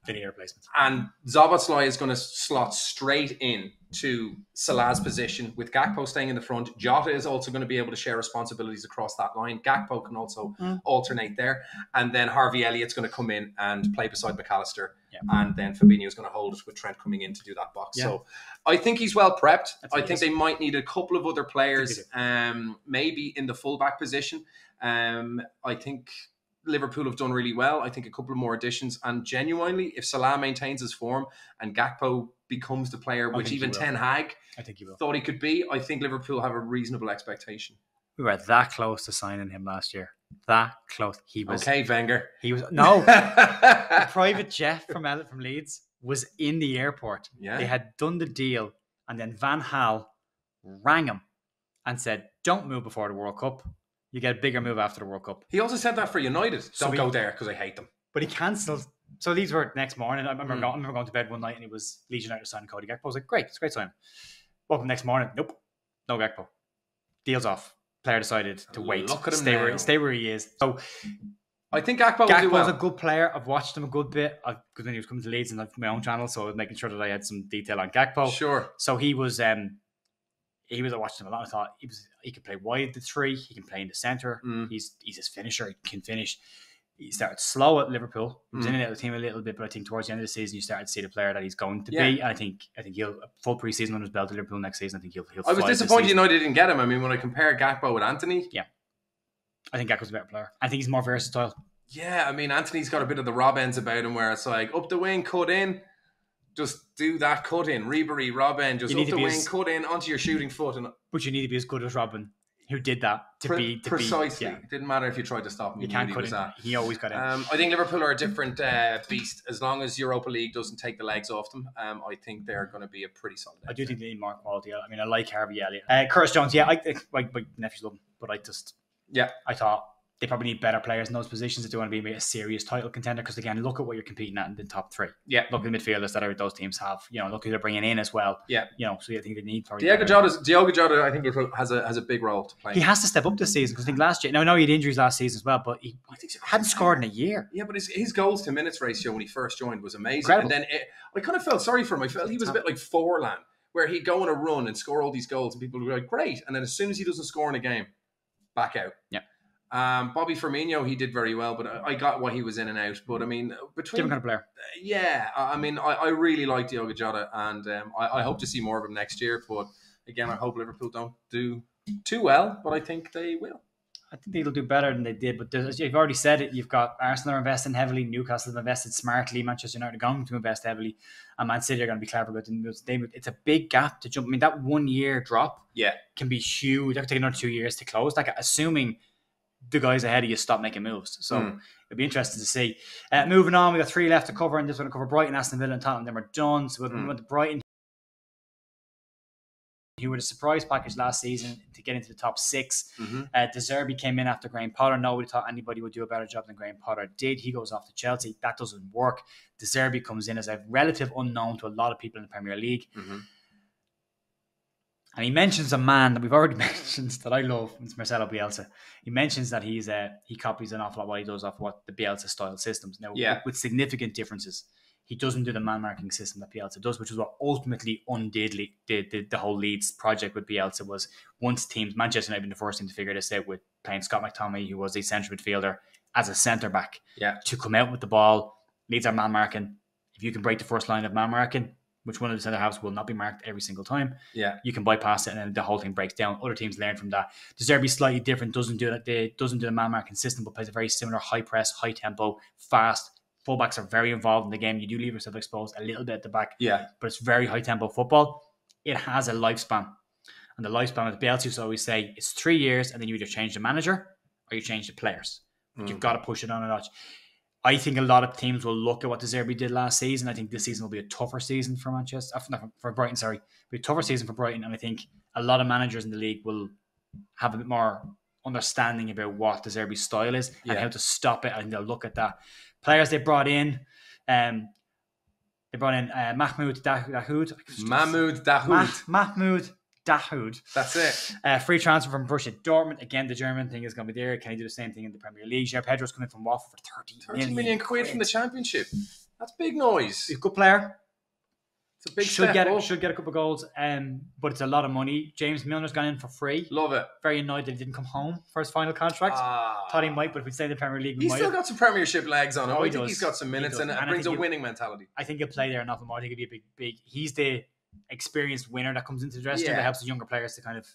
Vinny replacements. And Szoboszlai is going to slot straight in to Salah's position, with Gakpo staying in the front. Jota is also going to be able to share responsibilities across that line. Gakpo can also alternate there. And then Harvey Elliott's going to come in and play beside McAllister. Yeah. And then Fabinho is going to hold it with Trent coming in to do that box. Yeah. So I think he's well prepped. I think they might need a couple of other players, maybe in the fullback position. I think Liverpool have done really well. I think a couple of more additions, and genuinely, if Salah maintains his form and Gakpo becomes the player which even Ten Hag thought he could be, I think Liverpool have a reasonable expectation. We were that close to signing him last year. That close. He was okay, Wenger. He was the private jet from Leeds was in the airport. Yeah. They had done the deal, and then Van Gaal rang him and said, "Don't move before the World Cup. You get a bigger move after the World Cup." He also said that for United. Don't go there because I hate them. But he cancelled. So Leeds were next morning. I remember going to bed one night, and it was Leeds United signing Cody Gakpo. I was like, great, it's a great sign. Woke up next morning. Nope. No Gakpo. Deal's off. Player decided to wait. Look at him stay where he is. So I think Gakpo will do well. Gakpo's a good player. I've watched him a good bit because when he was coming to Leeds and my own channel, so I was making sure that I had some detail on Gakpo. Sure. So he was. I watched him a lot. I thought he could play wide the three. He can play in the centre. He's his finisher. He can finish. He started slow at Liverpool. He was in and out of the team a little bit, but I think towards the end of the season, you started to see the player that he's going to be. And I think he'll full preseason on his belt at Liverpool next season. I think he'll. I was disappointed United didn't get him. I mean, when I compare Gakpo with Anthony, I think Gakpo's a better player. I think he's more versatile. Yeah, I mean, Anthony's got a bit of the Rob ends about him, where it's like up the wing, cut in, just do that cut in, Ribery, Rob end, just up the wing, cut in onto your shooting foot, but you need to be as good as Robin, who did that precisely. It didn't matter if you tried to stop him. You can't cut in. He always got in. I think Liverpool are a different beast. As long as Europa League doesn't take the legs off them, I think they're going to be a pretty solid. I do think they need more quality. I mean, I like Harvey Elliott, Curtis Jones. Yeah, my nephews love him, but I thought they probably need better players in those positions if they want to be a serious title contender. Because again, look at what you're competing at in the top three. Yeah, look at the midfielders that those teams have. Look who they're bringing in as well. Yeah, so I think they need. Diogo Jota, I think has a big role to play. He has to step up this season because I think last year. Now I know he had injuries last season as well, but he hadn't scored in a year. Yeah, but his goals to minutes ratio when he first joined was amazing. Incredible. And then I kind of felt sorry for him. I felt he was a bit like Forlan, where he'd go on a run and score all these goals, and people would be like, "Great!" And then as soon as he doesn't score in a game, back out. Yeah. Bobby Firmino, he did very well, but I got why he was in and out. But I mean, between different kind of player. Yeah, I mean, I really like Diogo Jota, and I hope to see more of him next year. But again, I hope Liverpool don't do too well, but I think they will. I think they'll do better than they did. But as you've already said it, you've got Arsenal are investing heavily, Newcastle have invested smartly, Manchester United are going to invest heavily, and Man City are going to be clever about it. It's a big gap to jump. I mean, that 1 year drop can be huge. That could take another 2 years to close. Like, assuming the guys ahead of you stop making moves. So it'll be interesting to see. Moving on, we got 3 left to cover, and this one to cover Brighton, Aston Villa, and Tottenham. Then we're done. So we went to Brighton, who were the surprise package last season to get into the top 6. De Zerbi came in after Graham Potter. Nobody thought anybody would do a better job than Graham Potter did. He goes off to Chelsea. That doesn't work. De Zerbi comes in as a relative unknown to a lot of people in the Premier League. And he mentions a man that we've already mentioned that I love. It's Marcelo Bielsa. He mentions that he copies an awful lot what he does off what the Bielsa style systems. Now, with significant differences. He doesn't do the man-marking system that Bielsa does, which is what ultimately undid the whole Leeds project with Bielsa. Was once teams, Manchester United been the first team to figure this out with playing Scott McTominay, who was a central midfielder, as a centre-back, to come out with the ball. Leeds are man-marking. If you can break the first line of man-marking, which one of the centre-halves will not be marked every single time, you can bypass it and then the whole thing breaks down. Other teams learn from that. De Zerbi's slightly different, doesn't do the man-marking system, but plays a very similar high-press, high-tempo, fast. Fullbacks are very involved in the game. You do leave yourself exposed a little bit at the back, but it's very high-tempo football. It has a lifespan. And the lifespan of the Bielsa used to always say, it's 3 years and then you either change the manager or you change the players. But you've got to push it on a notch. I think a lot of teams will look at what De Zerbi did last season. I think this season will be a tougher season for for Brighton. Sorry, it'll be a tougher season for Brighton, and I think a lot of managers in the league will have a bit more understanding about what De Zerbi's style is and how to stop it. I think they'll look at that. Players they brought in, Mahmoud Dahoud. Mahmoud Dahoud. That's it. Free transfer from Borussia Dortmund. Again, the German thing is going to be there. Can he do the same thing in the Premier League? Ger Pedro's coming from Watford for 30 million quid from the Championship. That's big noise. He's a good player. It's a big should get a couple of goals, but it's a lot of money. James Milner's gone in for free. Love it. Very annoyed that he didn't come home for his final contract. Thought he might, but if we stay in the Premier League, he's still got some Premiership legs on him. I think he's got some minutes and it brings a winning mentality. I think he'll play there enough more. I think he'll be a big. He's the experienced winner that comes into the dressing room that helps the younger players to kind of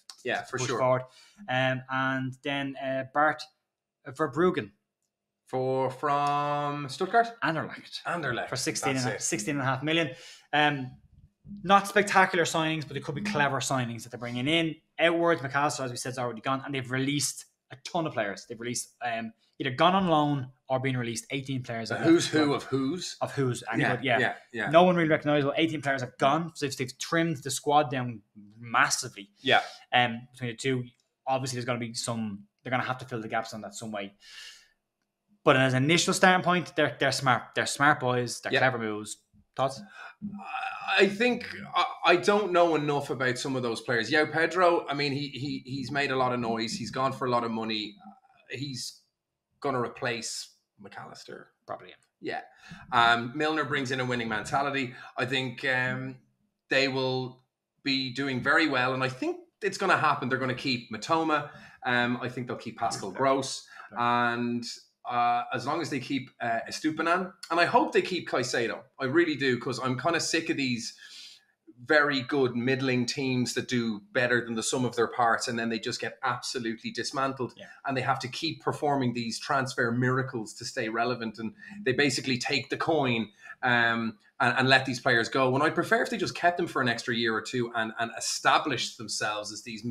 push forward. And then Bart Verbruggen. From Stuttgart? Anderlecht. For 16.5 million. Not spectacular signings, but they could be clever signings that they're bringing in. Outwards, McAllister, as we said, is already gone, and they've released a ton of players. They've released either gone on loan or been released. 18 players. Who's who of who's? Of who's. Yeah. No one really recognisable. 18 players have gone. So they've trimmed the squad down massively. Yeah. Between the two, obviously there's going to be they're going to have to fill the gaps on that some way. But as an initial starting point, they're smart. They're smart boys. They're clever moves. Thoughts? I think I don't know enough about some of those players. Yeah, Pedro. I mean, he's made a lot of noise. He's gone for a lot of money. He's going to replace McAllister. Probably. Yeah. Milner brings in a winning mentality. I think they will be doing very well, and I think it's going to happen. They're going to keep Matoma. I think they'll keep Pascal Gross, and as long as they keep Estupinan, and I hope they keep Caicedo. I really do, because I'm kind of sick of these very good middling teams that do better than the sum of their parts, and then they just get absolutely dismantled, and they have to keep performing these transfer miracles to stay relevant, and they basically take the coin and let these players go. When I'd prefer if they just kept them for an extra year or two and established themselves as these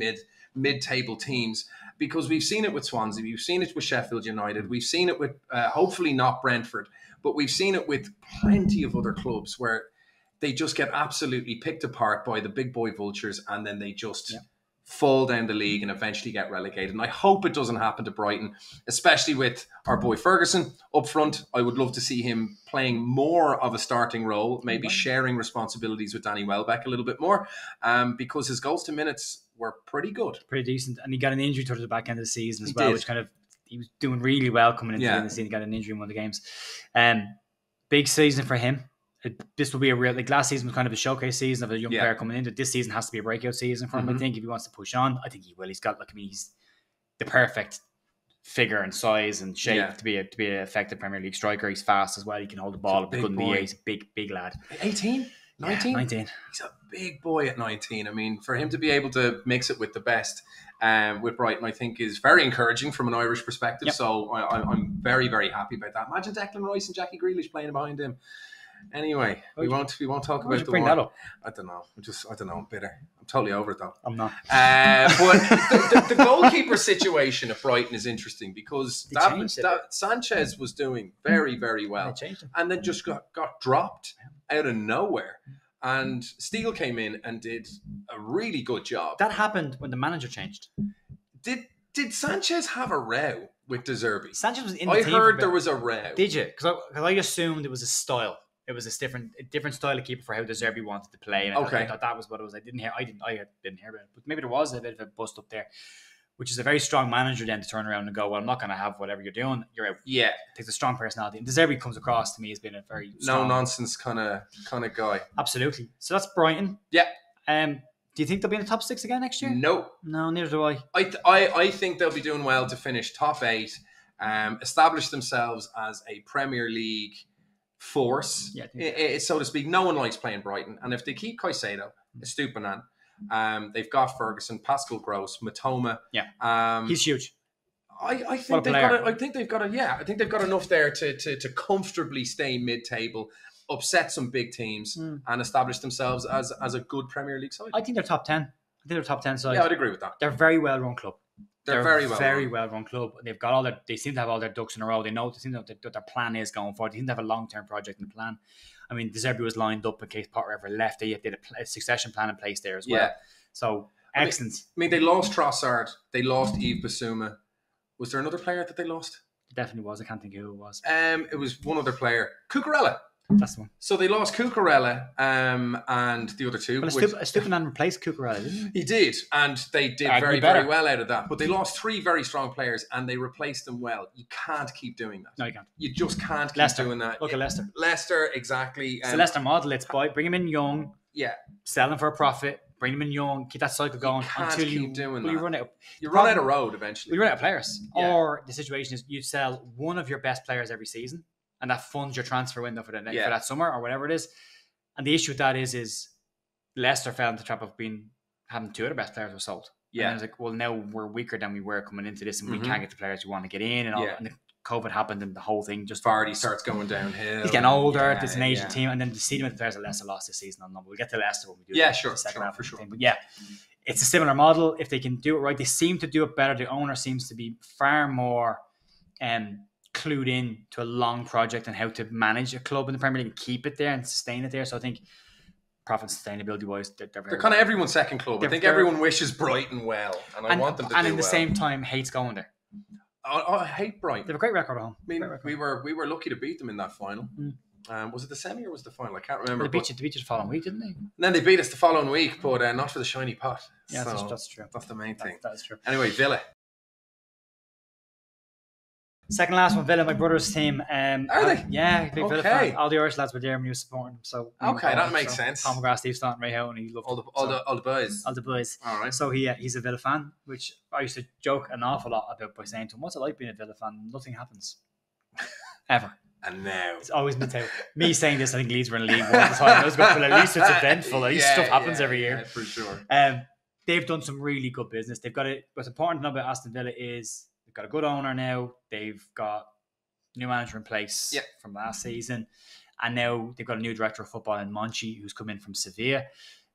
mid-table teams, because we've seen it with Swansea, we've seen it with Sheffield United, we've seen it with hopefully not Brentford, but we've seen it with plenty of other clubs where they just get absolutely picked apart by the big boy vultures, and then they just fall down the league and eventually get relegated. And I hope it doesn't happen to Brighton, especially with our boy Ferguson up front. I would love to see him playing more of a starting role, maybe sharing responsibilities with Danny Welbeck a little bit more, because his goals to minutes were pretty good. Pretty decent. And he got an injury towards the back end of the season as well, which kind of, he was doing really well coming into the season. He got an injury in one of the games. Big season for him. This will be a real, like last season was kind of a showcase season of a young player coming in. This season has to be a breakout season for him. I think if he wants to push on, I think he will. He's got, like, I mean, he's the perfect figure and size and shape to be an effective Premier League striker. He's fast as well. He can hold the ball up. He's a big lad. 18? 19? Yeah, 19. He's a big boy at 19. I mean, for him to be able to mix it with the best with Brighton, I think is very encouraging from an Irish perspective. So I'm very, very happy about that. Imagine Declan Rice and Jackie Grealish playing behind him. Anyway, we won't talk about the bring war. That up? I don't know. I don't know. I'm bitter. I'm totally over it though. I'm not. But the goalkeeper situation at Brighton is interesting, because Sanchez was doing very, very well, and then just got dropped out of nowhere. And Steele came in and did a really good job. That happened when the manager changed. Did Sanchez have a row with De Zerbi? Sanchez was in the team. I heard there was a row. Did you? Because I assumed it was a style. It was a different style of keeper for how De Zerbi wanted to play. And I thought that was what it was. I didn't hear about it. But maybe there was a bit of a bust up there, which is a very strong manager then to turn around and go, well, I'm not going to have whatever you're doing. You're out. Yeah. Takes a strong personality. And De Zerbi comes across to me as being a very strong, no-nonsense kind of guy. Absolutely. So that's Brighton. Yeah. Do you think they'll be in the top 6 again next year? No. No, neither do I. I think they'll be doing well to finish top 8, establish themselves as a Premier League force, so to speak. No one likes playing Brighton, and if they keep Caicedo, Estupinan, they've got Ferguson, Pascal Gross, Matoma. He's huge. I think they've got enough there to comfortably stay mid-table, upset some big teams, and establish themselves as a good Premier League side. I think they're top 10. I think they're top 10 side. Yeah, I'd agree with that. They're a very well-run club. They're very well run club. They've got they seem to have all their ducks in a row. They seem to know what their plan is going forward. They seem to have a long-term project and plan. I mean, De Zerbi was lined up in case Potter ever left. They did a succession plan in place there as well. So excellent. I mean, they lost Trossard. They lost Yves Bissouma. Was there another player that they lost? It definitely was. I can't think who it was. It was one other player. Cucurella. That's the one. So they lost Cucurella and the other two. Well, Estupinan replaced Cucurella, didn't he? He did, and they did very well out of that. But they lost 3 very strong players, and they replaced them well. You can't keep doing that. No, you can't. You just can't keep doing that. Look at Leicester. Leicester, exactly. It's the Leicester model. It's bring him in young. Yeah. Sell him for a profit. Bring him in young. Keep that cycle going until you doing that. You run out. You run out of road eventually. You run out of players. Yeah. Or the situation is you sell one of your best players every season, and that funds your transfer window for that summer or whatever it is. And the issue with that is Leicester fell into the trap of having 2 of their best players were sold. Yeah. And it's like, well, now we're weaker than we were coming into this, and we can't get the players we want to get in, and all. And the COVID happened, and the whole thing just Vardy starts going downhill. He's getting older. It's an aging team, and then the senior players that Leicester lost this season. We'll get to Leicester when we do. Yeah, sure, for sure. But yeah, it's a similar model. If they can do it right, they seem to do it better. The owner seems to be far more clued in to a long project and how to manage a club in the Premier League and keep it there and sustain it there. So I think profit sustainability wise, they're kind of everyone's second club. I think everyone wishes Brighton well, and I want them to do well. And in the same time, hates going there. I hate Brighton. They have a great record at home. I mean, we were lucky to beat them in that final. Was it the semi or was it the final? I can't remember. They beat you the following week, didn't they? And then they beat us the following week, but not for the shiny pot. Yeah, so that's true. That's the main thing. That's true. Anyway, Villa. Second last one, Villa, my brother's team. Are they? Yeah, big Villa fan. All the Irish lads were there when he was supporting. So that makes sense. Tom McGrath, Steve Staunton, Ray Houghton, he loved all the boys. All the boys. All right. So he's a Villa fan, which I used to joke an awful lot about by saying to him, "What's it like being a Villa fan? Nothing happens, ever." And now it's always been me saying this. I think Leeds were in League One at the time. I was going, well, at least it's eventful. At least stuff happens every year. Yeah, for sure. They've done some really good business. They've got it. What's important to know about Aston Villa is they've got a good owner now. They've got new manager in place from last season, and now they've got a new director of football in Monchi, who's come in from Sevilla.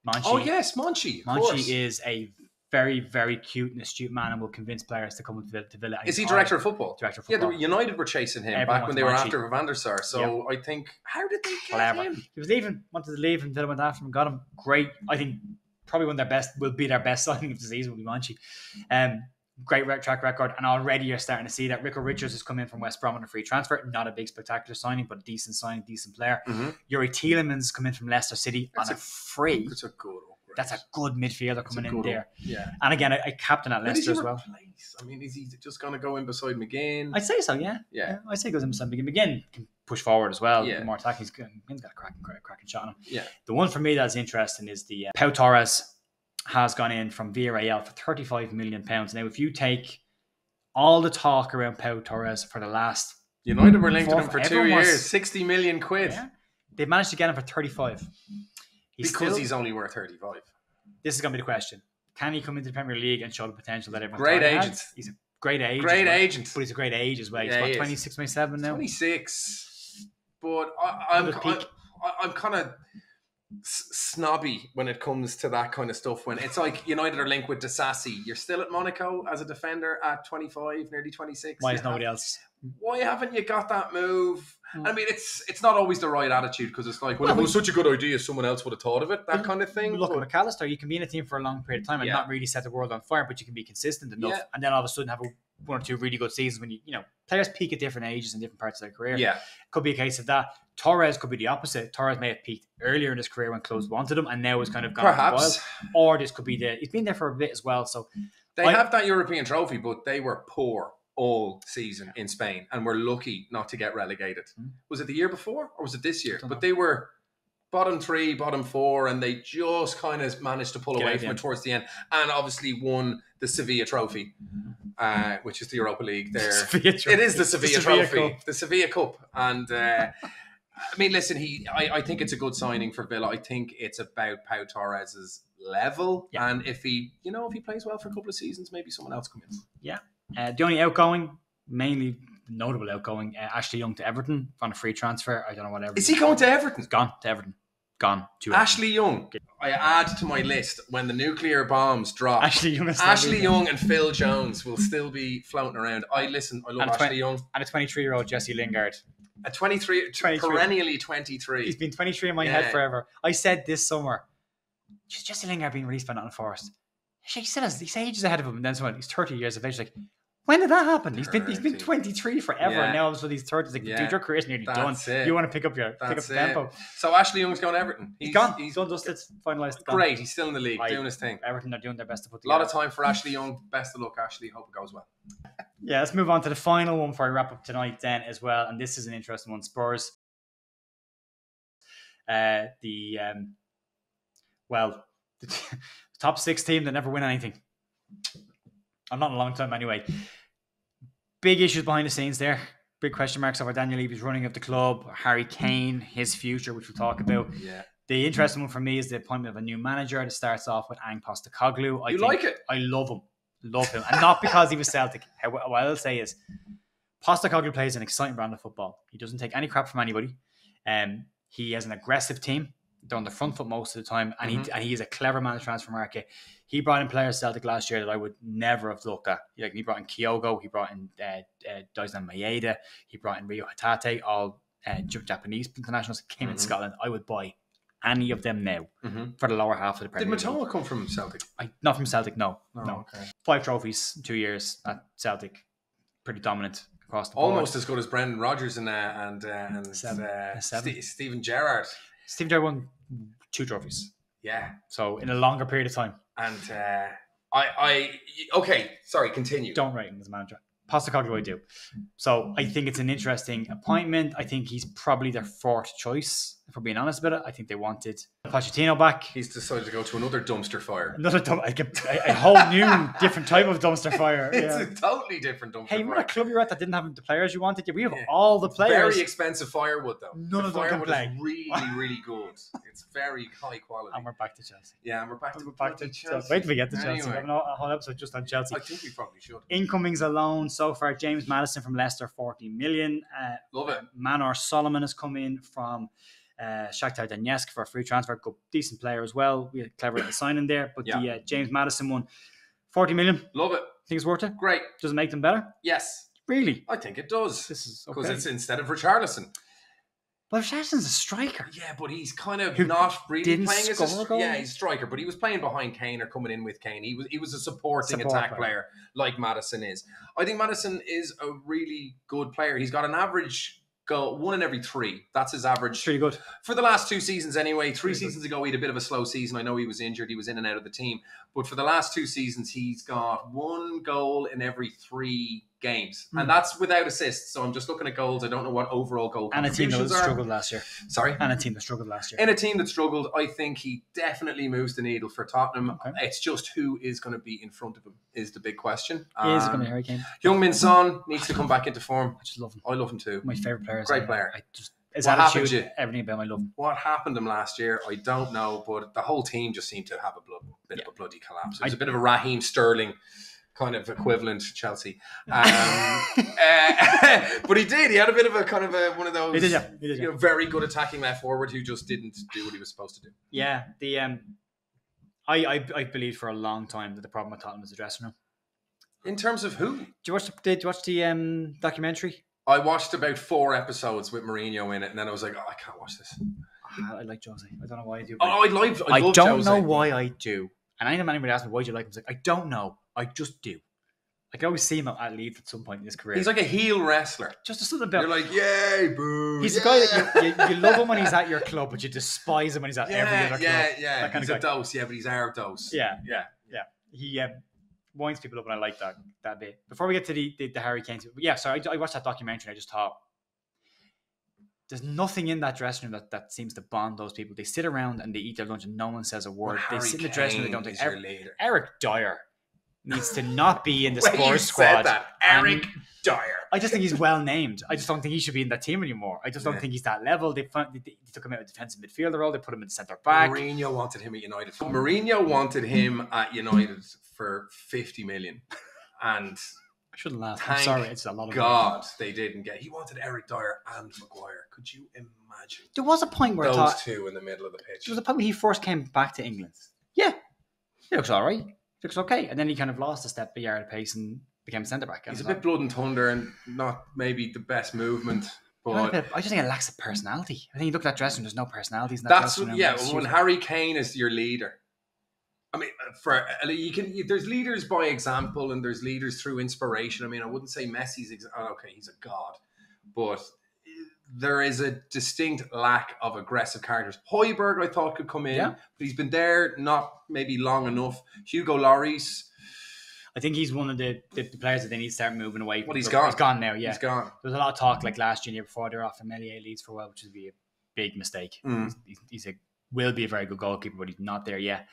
Monchi. Monchi is a very, very cute and astute man and will convince players to come to Villa. Is he director of football? Director of football. Yeah, United were chasing him back when they were after Van der Sar. So I think, how did they get him? He was wanted to leave, and Villa went after him and got him. Great. I think probably one of will be their best signing of the season will be Monchi. Great track record, and already you're starting to see that. Rico Richards has come in from West Brom on a free transfer. Not a big spectacular signing, but a decent signing, decent player. Yuri Tielemans come in from Leicester City on a free. That's a good upgrade. That's a good midfielder coming in there. Yeah. And again, I captain at Leicester as well. I mean, is he just going to go in beside McGinn? I'd say so, yeah. I'd say he goes in beside McGinn. McGinn can push forward as well. More attacking. McGinn's got a cracking shot on him. Yeah. The one for me that's interesting is the Pau Torres has gone in from Villarreal for £35 million. Now, if you take all the talk around Pau Torres for the last... United were linked to him for 2 years, 60 million quid. Yeah. They've managed to get him for 35. He's only worth 35. This is going to be the question. Can he come into the Premier League and show the potential that everyone Great agent. He's a great agent. But he's a great age as well. He's about 26, 27 now. 26. But I'm kind of snobby when it comes to that kind of stuff. When it's like United are linked with Disasi, you're still at Monaco as a defender at 25, nearly 26. Why is nobody else? Why haven't you got that move? I mean, it's not always the right attitude, because it's like, well, if it was such a good idea, someone else would have thought of it. That kind of thing. Look at McAllister. You can be in a team for a long period of time and not really set the world on fire, but you can be consistent enough, and then all of a sudden have one or two really good seasons when players peak at different ages and different parts of their career. Yeah, could be a case of that. Torres could be the opposite. Torres may have peaked earlier in his career when clubs wanted him, and now has kind of gone perhaps. Or this could be he's been there for a bit as well. So they have that European trophy, but they were poor all season in Spain and were lucky not to get relegated. Was it the year before or was it this year? But they were bottom 3, bottom 4, and they just kind of managed to pull away from it towards the end, and obviously won the Sevilla trophy, which is the Europa League there. It is the Sevilla trophy, the Sevilla Cup. And I mean, listen, I think it's a good signing for Villa. I think it's about Pau Torres's level, and if he plays well for a couple of seasons, maybe someone else come in. Yeah. The only mainly notable outgoing, Ashley Young to Everton on a free transfer. I don't know whatever. Is he going to Everton? He's gone to Everton. Gone to Ashley Young. I add to my list when the nuclear bombs drop. Ashley Young and Phil Jones will still be floating around. I love Ashley Young. And a 23-year-old Jesse Lingard. A 23, perennially 23. He's been 23 in my head forever. I said this summer, Jesse Lingard being released by Nottingham Forest. He's ages ahead of him, and then he's 30 years of age. Like, when did that happen? He's been 23 forever, and now all of a sudden he's 30. It's like, dude, your career's nearly done. You want to pick up the tempo. So Ashley Young's going to Everton. He's gone. He's done, dusted, finalised. Great. He's still in the league, doing his thing. Everton are doing their best to put together. A lot of time for Ashley Young. Best of luck, Ashley. Hope it goes well. Yeah, let's move on to the final one before I wrap up tonight then as well. And this is an interesting one. Spurs. The top 6 team that never win anything. I'm not in a long time anyway. Big issues behind the scenes there. Big question marks over Daniel Levy's running of the club, Harry Kane, his future, which we'll talk about. Yeah. The interesting one for me is the appointment of a new manager that starts off with Ang Postecoglou. I like it? I love him. And not because he was Celtic. What I'll say is Postecoglou plays an exciting brand of football. He doesn't take any crap from anybody. He has an aggressive team. They're on the front foot most of the time, and he is a clever man in the transfer market. He brought in players Celtic last year that I would never have looked at. Like, he brought in Kyogo, he brought in Daisman Maeda, he brought in Ryo Hatate, all Japanese internationals came in Scotland. I would buy any of them now for the lower half of the Premier League. Did Matoma come from Celtic? Not from Celtic, no. Okay. 5 trophies, 2 years at Celtic. Pretty dominant across the board. Almost as good as Brendan Rodgers and Steven Gerrard. Steven Gerrard won 2 trophies. Yeah. So in a longer period of time. And okay, sorry, continue. Don't rate him as manager. Postecoglou, I do. So I think it's an interesting appointment. I think he's probably their 4th choice, if we're being honest about it. I think they wanted Pochettino back. He's decided to go to another dumpster fire. A whole new, different type of dumpster fire. It's a totally different dumpster fire. Hey, remember that club you were at that didn't have the players you wanted? We have all the players. Very expensive firewood, though. None of them can play. Is really, really good. It's very high quality. And we're back to Chelsea. Yeah, and we're back to Chelsea. Wait till we get to Chelsea. We have a whole episode just on Chelsea. I think we probably should. Incomings alone so far, James Maddison from Leicester, 40 million. Love it. Manor Solomon has come in from Shakhtar Donetsk for a free transfer. Good, decent player as well. We had clever little signing there. But the James Maddison one, 40 million. Love it. Think it's worth it? Great. Does it make them better? Yes. Really? I think it does. This is because okay. it's instead of Richarlison. Well, Richarlison's a striker. Yeah, but he's kind of not really playing as a goal? Yeah, he's a striker, but he was playing behind Kane or coming in with Kane. He was a supporting attack player like Maddison is. I think Maddison is a really good player. He's got an average goal 1 in every 3. That's his average. Pretty good. For the last 2 seasons anyway. 3 seasons ago, he had a bit of a slow season. I know he was injured. He was in and out of the team. But for the last 2 seasons, he's got 1 goal in every 3 games. And that's without assists. So I'm just looking at goals. I don't know what overall goal contributions are. And a team that struggled last year. Sorry? And a team that struggled last year. In a team that struggled, I think he definitely moves the needle for Tottenham. Okay. It's just who is going to be in front of him is the big question. Is it going to be Harry Kane? Heung-min Son needs to come back into form. I just love him. I love him too. My favourite player. Great player. His attitude, everything about him, I love him. What happened to him last year, I don't know, but the whole team just seemed to have a bit of a bloody collapse. It was a bit of a Raheem Sterling kind of equivalent to Chelsea. But he did. He had a bit of a kind of one of those He did. very good attacking left forward who just didn't do what he was supposed to do. Yeah. I believed for a long time that the problem with Tottenham was the dressing room. In terms of who? Did you watch the documentary? I watched about 4 episodes with Mourinho in it, and then I was like, I can't watch this. I like Jose. I don't know why I do. I love don't Jose. know why I do. And anytime anybody asks me, why do you like him? I was like, I don't know. I just do. I can always see him at Leeds at some point in his career. He's like a heel wrestler. Just something about... You're like, yay, boo. He's the guy that you love him when he's at your club, but you despise him when he's at every other club. Yeah. He's a dose, but he's our dose. Yeah. He winds people up, and I like that bit. Before we get to the Harry Kane... I watched that documentary, and I just thought, there's nothing in that dressing room that seems to bond those people. They sit around and they eat their lunch and no one says a word. They sit in the dressing room. They don't think Eric Dyer needs to not be in the Spurs squad. Said that. Eric Dyer. I just think he's well named. I just don't think he should be in that team anymore. I just don't think he's that level. They took him out of defensive midfielder role. They put him in centre back. Mourinho wanted him at United. Mourinho wanted him at United for 50 million. And I shouldn't laugh. I'm sorry. It's a lot of God, they didn't get. He wanted Eric Dyer and Maguire. Could you imagine? There was a point where those two in the middle of the pitch. There was a point when he first came back to England. Yeah, he looks all right. He looks okay, and then he kind of lost a step, a yard of pace, and became centre back. He's a bit blood and thunder, and not maybe the best movement. But I just think it lacks a personality. I think you look at that dressing room. There's no personalities in that that's dressing room. Yeah. When Harry Kane is your leader. I mean, there's leaders by example and there's leaders through inspiration. I mean, I wouldn't say Messi's he's a god, but there is a distinct lack of aggressive characters. Højbjerg, I thought, could come in, but he's been there not maybe long enough. Hugo Lloris, I think he's one of the players that they need to start moving away. Well, he's gone. He's gone now. Yeah, he's gone. There was a lot of talk like last year before they're off Melier Leeds for a while, which would be a big mistake. Will be a very good goalkeeper, but he's not there yet.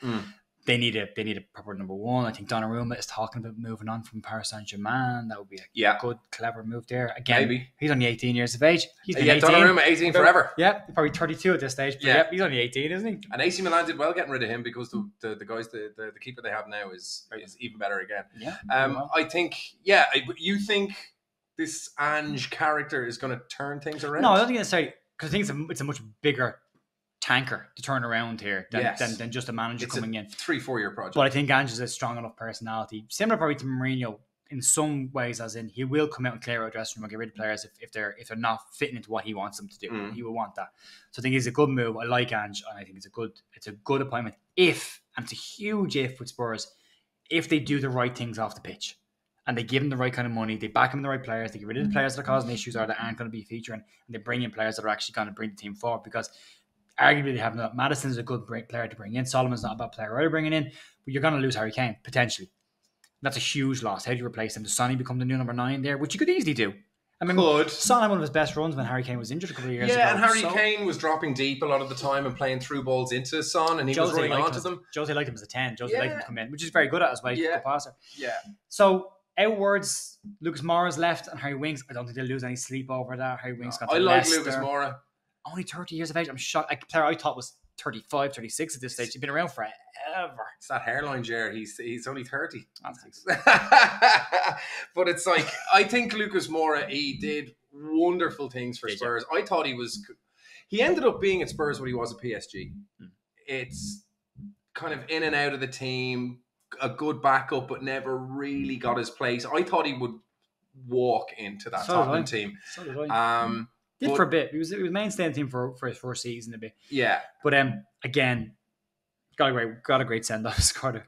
They need a proper number one. I think Donnarumma is talking about moving on from Paris Saint-Germain. That would be a good, clever move there. Again, maybe. He's only 18 years of age. He's been 18. Donnarumma 18 forever. Yeah, probably 32 at this stage. But he's only 18, isn't he? And AC Milan did well getting rid of him because the guys, the keeper they have now is even better again. Yeah. I think, you think this Ange character is going to turn things around? No, I don't think necessarily, because I think it's a much bigger tanker to turn around here than just a manager coming in. 3-4 year project. But I think Ange is a strong enough personality, similar probably to Mourinho in some ways, as in he will come out and clear out dressing room and get rid of players if they're not fitting into what he wants them to do. He will want that. So I think it's a good move. I like Ange, and I think it's a good appointment and it's a huge if with Spurs, if they do the right things off the pitch. and they give him the right kind of money, they back him in the right players, they get rid of the players that are causing issues or that aren't going to be featuring, and they bring in players that are actually going to bring the team forward. Because arguably they have not. Madison's a good player to bring in. Solomon's not a bad player either bringing in, but you're going to lose Harry Kane potentially. That's a huge loss. How do you replace him? Does Sonny become the new number 9 there, which you could easily do? I mean, Son had one of his best runs when Harry Kane was injured a couple of years ago. Yeah, and Harry Kane was dropping deep a lot of the time and playing through balls into Son, and he was running onto them. Jose liked him as a 10. Jose liked him to come in, which is very good at as well. Good passer. Yeah. So outwards, Lucas Moura's left and Harry Winks. I don't think they'll lose any sleep over that. Harry Winks got to Leicester. Lucas Moura. Only 30 years of age. I'm shocked. A player I thought was 35, 36 at this stage. He's been around forever. It's that hairline, Ger. He's only 30. But it's like, I think Lucas Moura, he did wonderful things for Spurs. I thought he ended up being at Spurs what he was at PSG. It's kind of in and out of the team, a good backup, but never really got his place. I thought he would walk into that Tottenham team. So did I. Did for a bit. He was mainstay in the team for his first season a bit. Yeah. But again, got a great send off. Scored a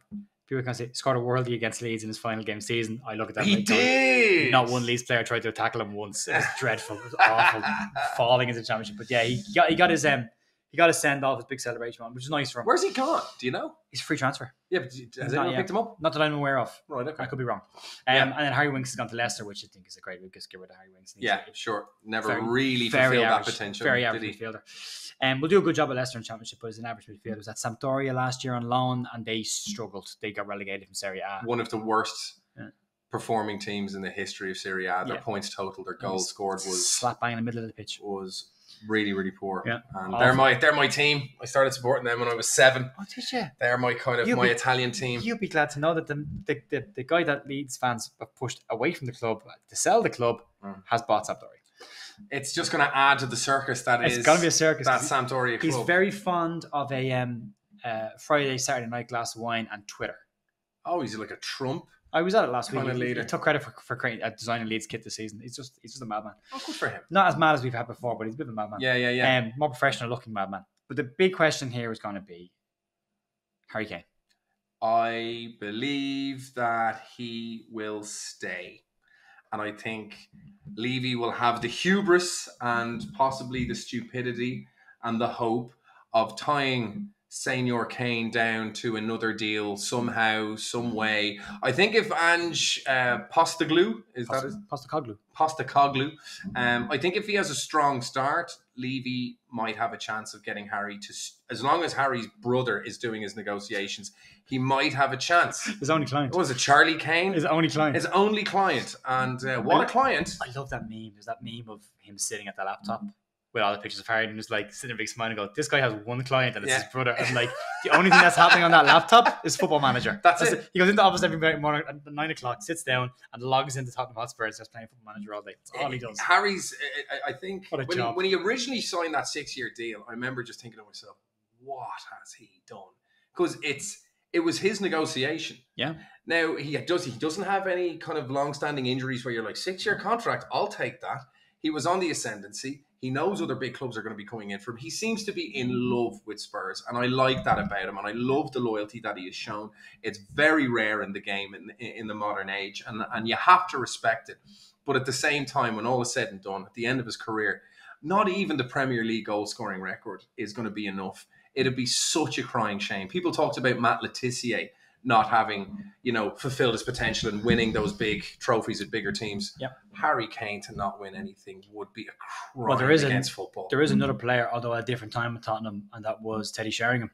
worldie against Leeds in his final game season. I look at that. He did. Not one Leeds player tried to tackle him once. It was dreadful. It was awful. Falling into the championship. But yeah, he got his send off, his big celebration one, which is nice for him. Where's he gone? Do you know? He's a free transfer. Yeah, but has anyone picked him up? Not that I'm aware of. Right, okay. I could be wrong. And then Harry Winks has gone to Leicester, which I think is a great move. Just get rid of Harry Winks. Sure. Never really fulfilled that potential. Very average midfielder. We'll do a good job at Leicester in Championship, but as an average midfielder, was at Sampdoria last year on loan, and they struggled. They got relegated from Serie A. One of the worst performing teams in the history of Serie A. Their points total, their goals scored was slap bang in the middle of the pitch. Was really, really poor. Yeah. And they're my team. I started supporting them when I was 7. Oh, did you? They're my Italian team. You'll be glad to know that the guy that Leeds fans have pushed away from the club to sell the club has bought Sampdoria. It's just going to add to the circus it's going to be a circus. That Sampdoria club. He's very fond of a Friday, Saturday night glass of wine and Twitter. Oh, he's like a Trump. I was at it last week. He took credit for creating designing Leeds kit this season. He's just a madman. Oh, good for him. Not as mad as we've had before, but he's a bit of a madman. Yeah. More professional looking madman. But the big question here is going to be Harry Kane. I believe that he will stay. And I think Levy will have the hubris and possibly the stupidity and the hope of tying Senior Kane down to another deal somehow, some way. I think if Ange Postecoglou, Postecoglou, I think if he has a strong start, Levy might have a chance of getting Harry to, as long as Harry's brother is doing his negotiations, he might have a chance. His only client. What was it, Charlie Kane? His only client. His only client. And what a client. I love that meme. There's that meme of him sitting at the laptop with all the pictures of Harry and just like sitting there big smile and go, this guy has one client and it's his brother. And like the only thing that's happening on that laptop is Football Manager. That's it. He goes into the office every morning at 9 o'clock, sits down and logs into Tottenham Hotspur and starts playing Football Manager all day. That's all he does. Harry's, I think, when he originally signed that 6-year deal, I remember just thinking to myself, what has he done? Because it was his negotiation. Yeah. Now, he doesn't have any kind of long-standing injuries where you're like, 6-year contract, I'll take that. He was on the ascendancy. He knows other big clubs are going to be coming in for him. He seems to be in love with Spurs, and I like that about him, and I love the loyalty that he has shown. It's very rare in the game in the modern age, and you have to respect it. But at the same time, when all is said and done, at the end of his career, not even the Premier League goal-scoring record is going to be enough. It'd be such a crying shame. People talked about Matt Letizia not having, fulfilled his potential and winning those big trophies at bigger teams. Yep. Harry Kane to not win anything would be a crime against football. There is another player, although at a different time at Tottenham, and that was Teddy Sheringham.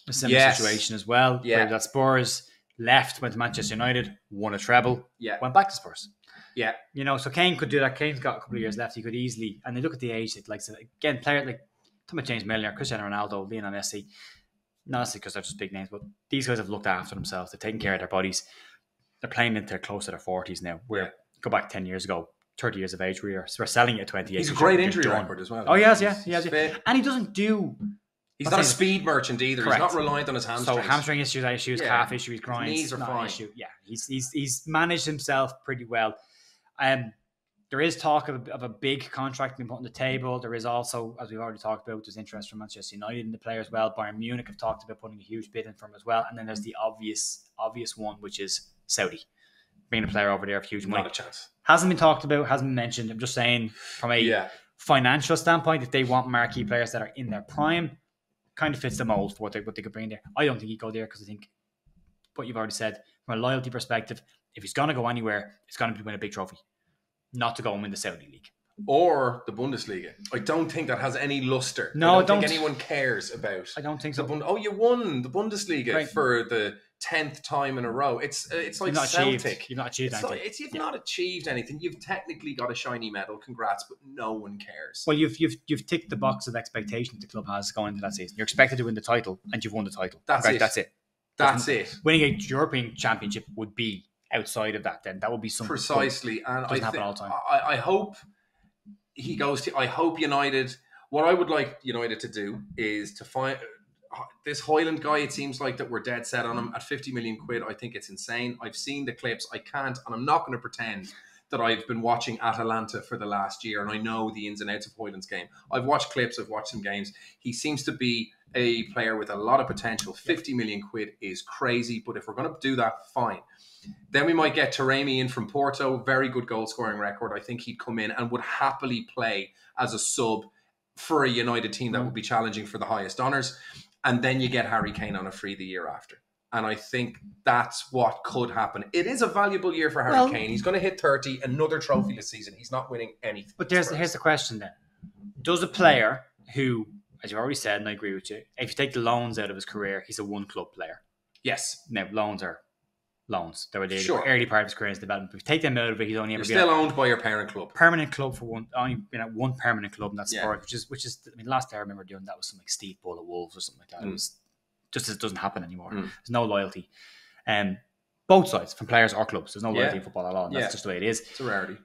A similar situation as well. Yeah. Where that Spurs left, went to Manchester United, won a treble, went back to Spurs. Yeah. So Kane could do that. Kane's got a couple of years left. He could easily, and they look at the age, again, player like James Milner, Cristiano Ronaldo, Lionel Messi. Not necessarily because they're just big names, but these guys have looked after themselves. They've taken care of their bodies. They're playing into close to their 40s now. Go back 10 years ago, 30 years of age, we're selling it at 28. He's a great injury record as well. Oh, he has. And he doesn't do... He's not a speed merchant either. Correct. He's not reliant on his hamstrings. So hamstring issues, calf issues, grinds. His knees are fine. Issue. Yeah, he's managed himself pretty well. There is talk of a big contract being put on the table. There is also, as we've already talked about, there's interest from Manchester United in the player as well. Bayern Munich have talked about putting a huge bid in for him as well. And then there's the obvious one, which is Saudi. bringing a player over there of huge money. Not a chance. Hasn't been talked about, hasn't been mentioned. I'm just saying from a financial standpoint, if they want marquee players that are in their prime, kind of fits the mold for what they could bring there. I don't think he'd go there because I think what you've already said, from a loyalty perspective, if he's going to go anywhere, it's going to be to win a big trophy, not to go and win the Saudi League. Or the Bundesliga. I don't think that has any luster. No, I don't think anyone cares about. I don't think so. You won the Bundesliga for the 10th time in a row. It's like Celtic. You've not achieved anything. You've not achieved anything. You've technically got a shiny medal. Congrats, but no one cares. Well, you've ticked the box of expectation the club has going into that season. You're expected to win the title, and you've won the title. That's it. That's it. Winning a European Championship would be outside of that. Then that would be something precisely. And doesn't happen all the time. I hope he goes to. I hope United. What I would like United to do is to find this Højlund guy. It seems like that we're dead set on him at 50 million quid. I think it's insane. I've seen the clips. I can't, and I'm not going to pretend that I've been watching Atalanta for the last year and I know the ins and outs of Højlund's game. I've watched clips. I've watched some games. He seems to be a player with a lot of potential. 50 million quid is crazy, but if we're going to do that, fine. Then we might get Taremi in from Porto, very good goal scoring record. I think he'd come in and would happily play as a sub for a United team that would be challenging for the highest honours. And then you get Harry Kane on a free the year after. And I think that's what could happen. It is a valuable year for Harry Kane. He's going to hit 30, another trophy this season. He's not winning anything. But here's the question then. Does a player who, as you already said, and I agree with you, if you take the loans out of his career, he's a one-club player. Yes. Now, loans. They were the early part of his career in development. If you take them out of it, he's only ever still owned by your parent club. Permanent club for one, only been at one permanent club in that sport, which is. I mean, last I remember doing that was something like Steve Bull at Wolves or something like that. It was just it doesn't happen anymore. There's no loyalty, both sides from players or clubs. There's no loyalty in football at all. And that's just the way it is. It's a rarity.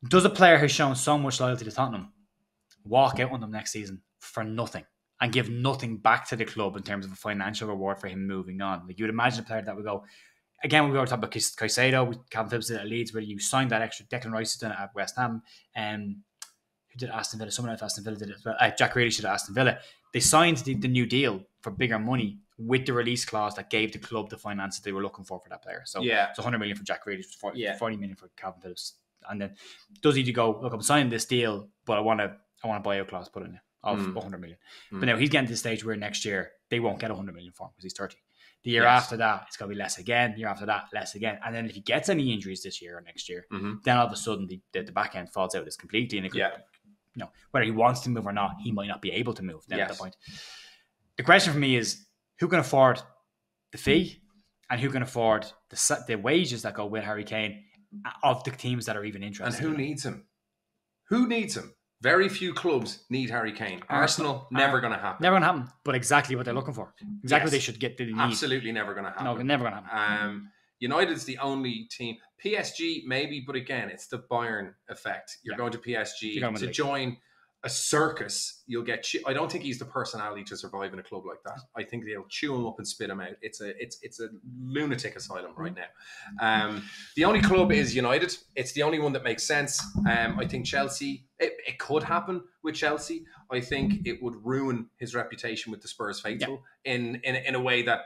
Does a player who's shown so much loyalty to Tottenham walk out on them next season for nothing and give nothing back to the club in terms of a financial reward for him moving on? Like you would imagine a player that would go. Again, we were talking about Caicedo, Calvin Phillips did at Leeds, where you signed that extra. Declan Rice did it at West Ham. Who did Aston Villa? Someone at Aston Villa did it as well. Jack Grealish did at Aston Villa. They signed the new deal for bigger money with the release clause that gave the club the finances they were looking for that player. So it's 100 million for Jack Grealish, 40 million for Calvin Phillips. And then does he go, look, I'm signing this deal, but I want a buyout clause put in it of 100 million. But now he's getting to the stage where next year they won't get 100 million for him because he's 30. The year after that, it's going to be less again. The year after that, less again. And then if he gets any injuries this year or next year, then all of a sudden the back end falls out as completely. And it could, whether he wants to move or not, he might not be able to move then at that point. The question for me is, who can afford the fee and who can afford the wages that go with Harry Kane of the teams that are even interested? And who needs him? Who needs him? Very few clubs need Harry Kane. Arsenal, never going to happen. Never going to happen, but exactly what they're looking for. Exactly what they should get. Absolutely never going to happen. No, never going to happen. United's the only team. PSG, maybe, but again, it's the Bayern effect. You're going to PSG to join a circus. You'll get. I don't think he's the personality to survive in a club like that. I think they'll chew him up and spit him out. It's a lunatic asylum right now. The only club is United. It's the only one that makes sense. I think Chelsea. It could happen with Chelsea. I think it would ruin his reputation with the Spurs faithful in a way that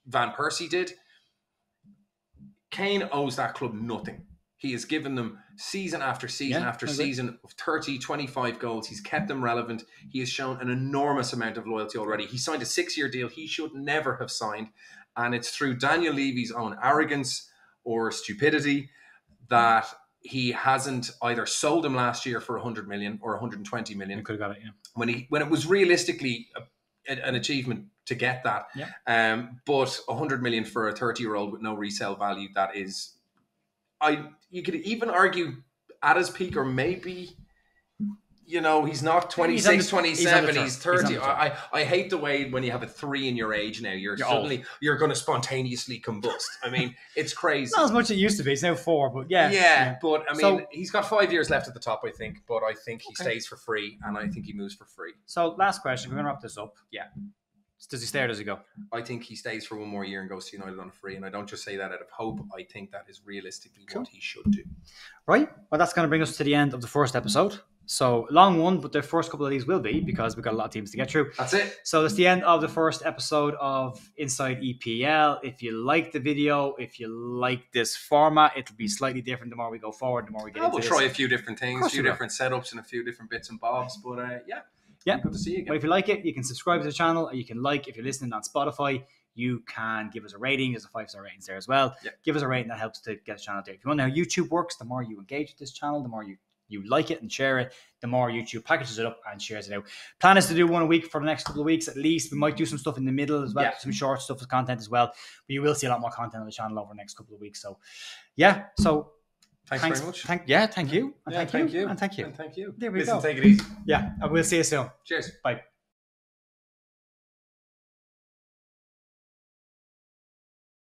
Van Persie did. Kane owes that club nothing. He has given them season after season after season of 30, 25 goals. He's kept them relevant. He has shown an enormous amount of loyalty already. He signed a 6-year deal he should never have signed. And it's through Daniel Levy's own arrogance or stupidity that he hasn't either sold him last year for 100 million or 120 million. You could have got it, when it was realistically an achievement to get that. But 100 million for a 30-year-old with no resale value, that is... You could even argue at his peak, or maybe, he's not 26, 27, he's 30. I hate the way when you have a 3 in your age now, you're going to spontaneously combust. I mean, it's crazy. Not as much as it used to be. It's now 4, but but I mean, he's got 5 years left at the top, I think, but I think he stays for free, and I think he moves for free. So last question, we're going to wrap this up. Does he stay or does he go? I think he stays for one more year and goes to United on a free. And I don't just say that out of hope. I think that is realistically what he should do. Right. Well, that's going to bring us to the end of the first episode So long one, but the first couple of these will be because we've got a lot of teams to get through. That's it. So that's the end of the first episode of Inside EPL. If you like the video, if you like this format, it'll be slightly different the more we go forward, the more we get into We'll this. try a few different things, a few different setups, and a few different bits and bobs. But yeah, good to see you again. But if you like it, you can subscribe to the channel. Or you can if you're listening on Spotify, you can give us a rating. There's a 5-star ratings there as well. Yeah. Give us a rating. That helps to get the channel there. If you want to know how YouTube works, the more you engage with this channel, the more you like it and share it, the more YouTube packages it up and shares it out. Plan is to do one a week for the next couple of weeks at least. We might do some stuff in the middle as well, some short stuff with content as well. But you will see a lot more content on the channel over the next couple of weeks. So, yeah. So, thanks very much. Thank you. And thank you. And thank you. There we Listen, go. take it easy. Yeah. And we'll see you soon. Cheers. Bye.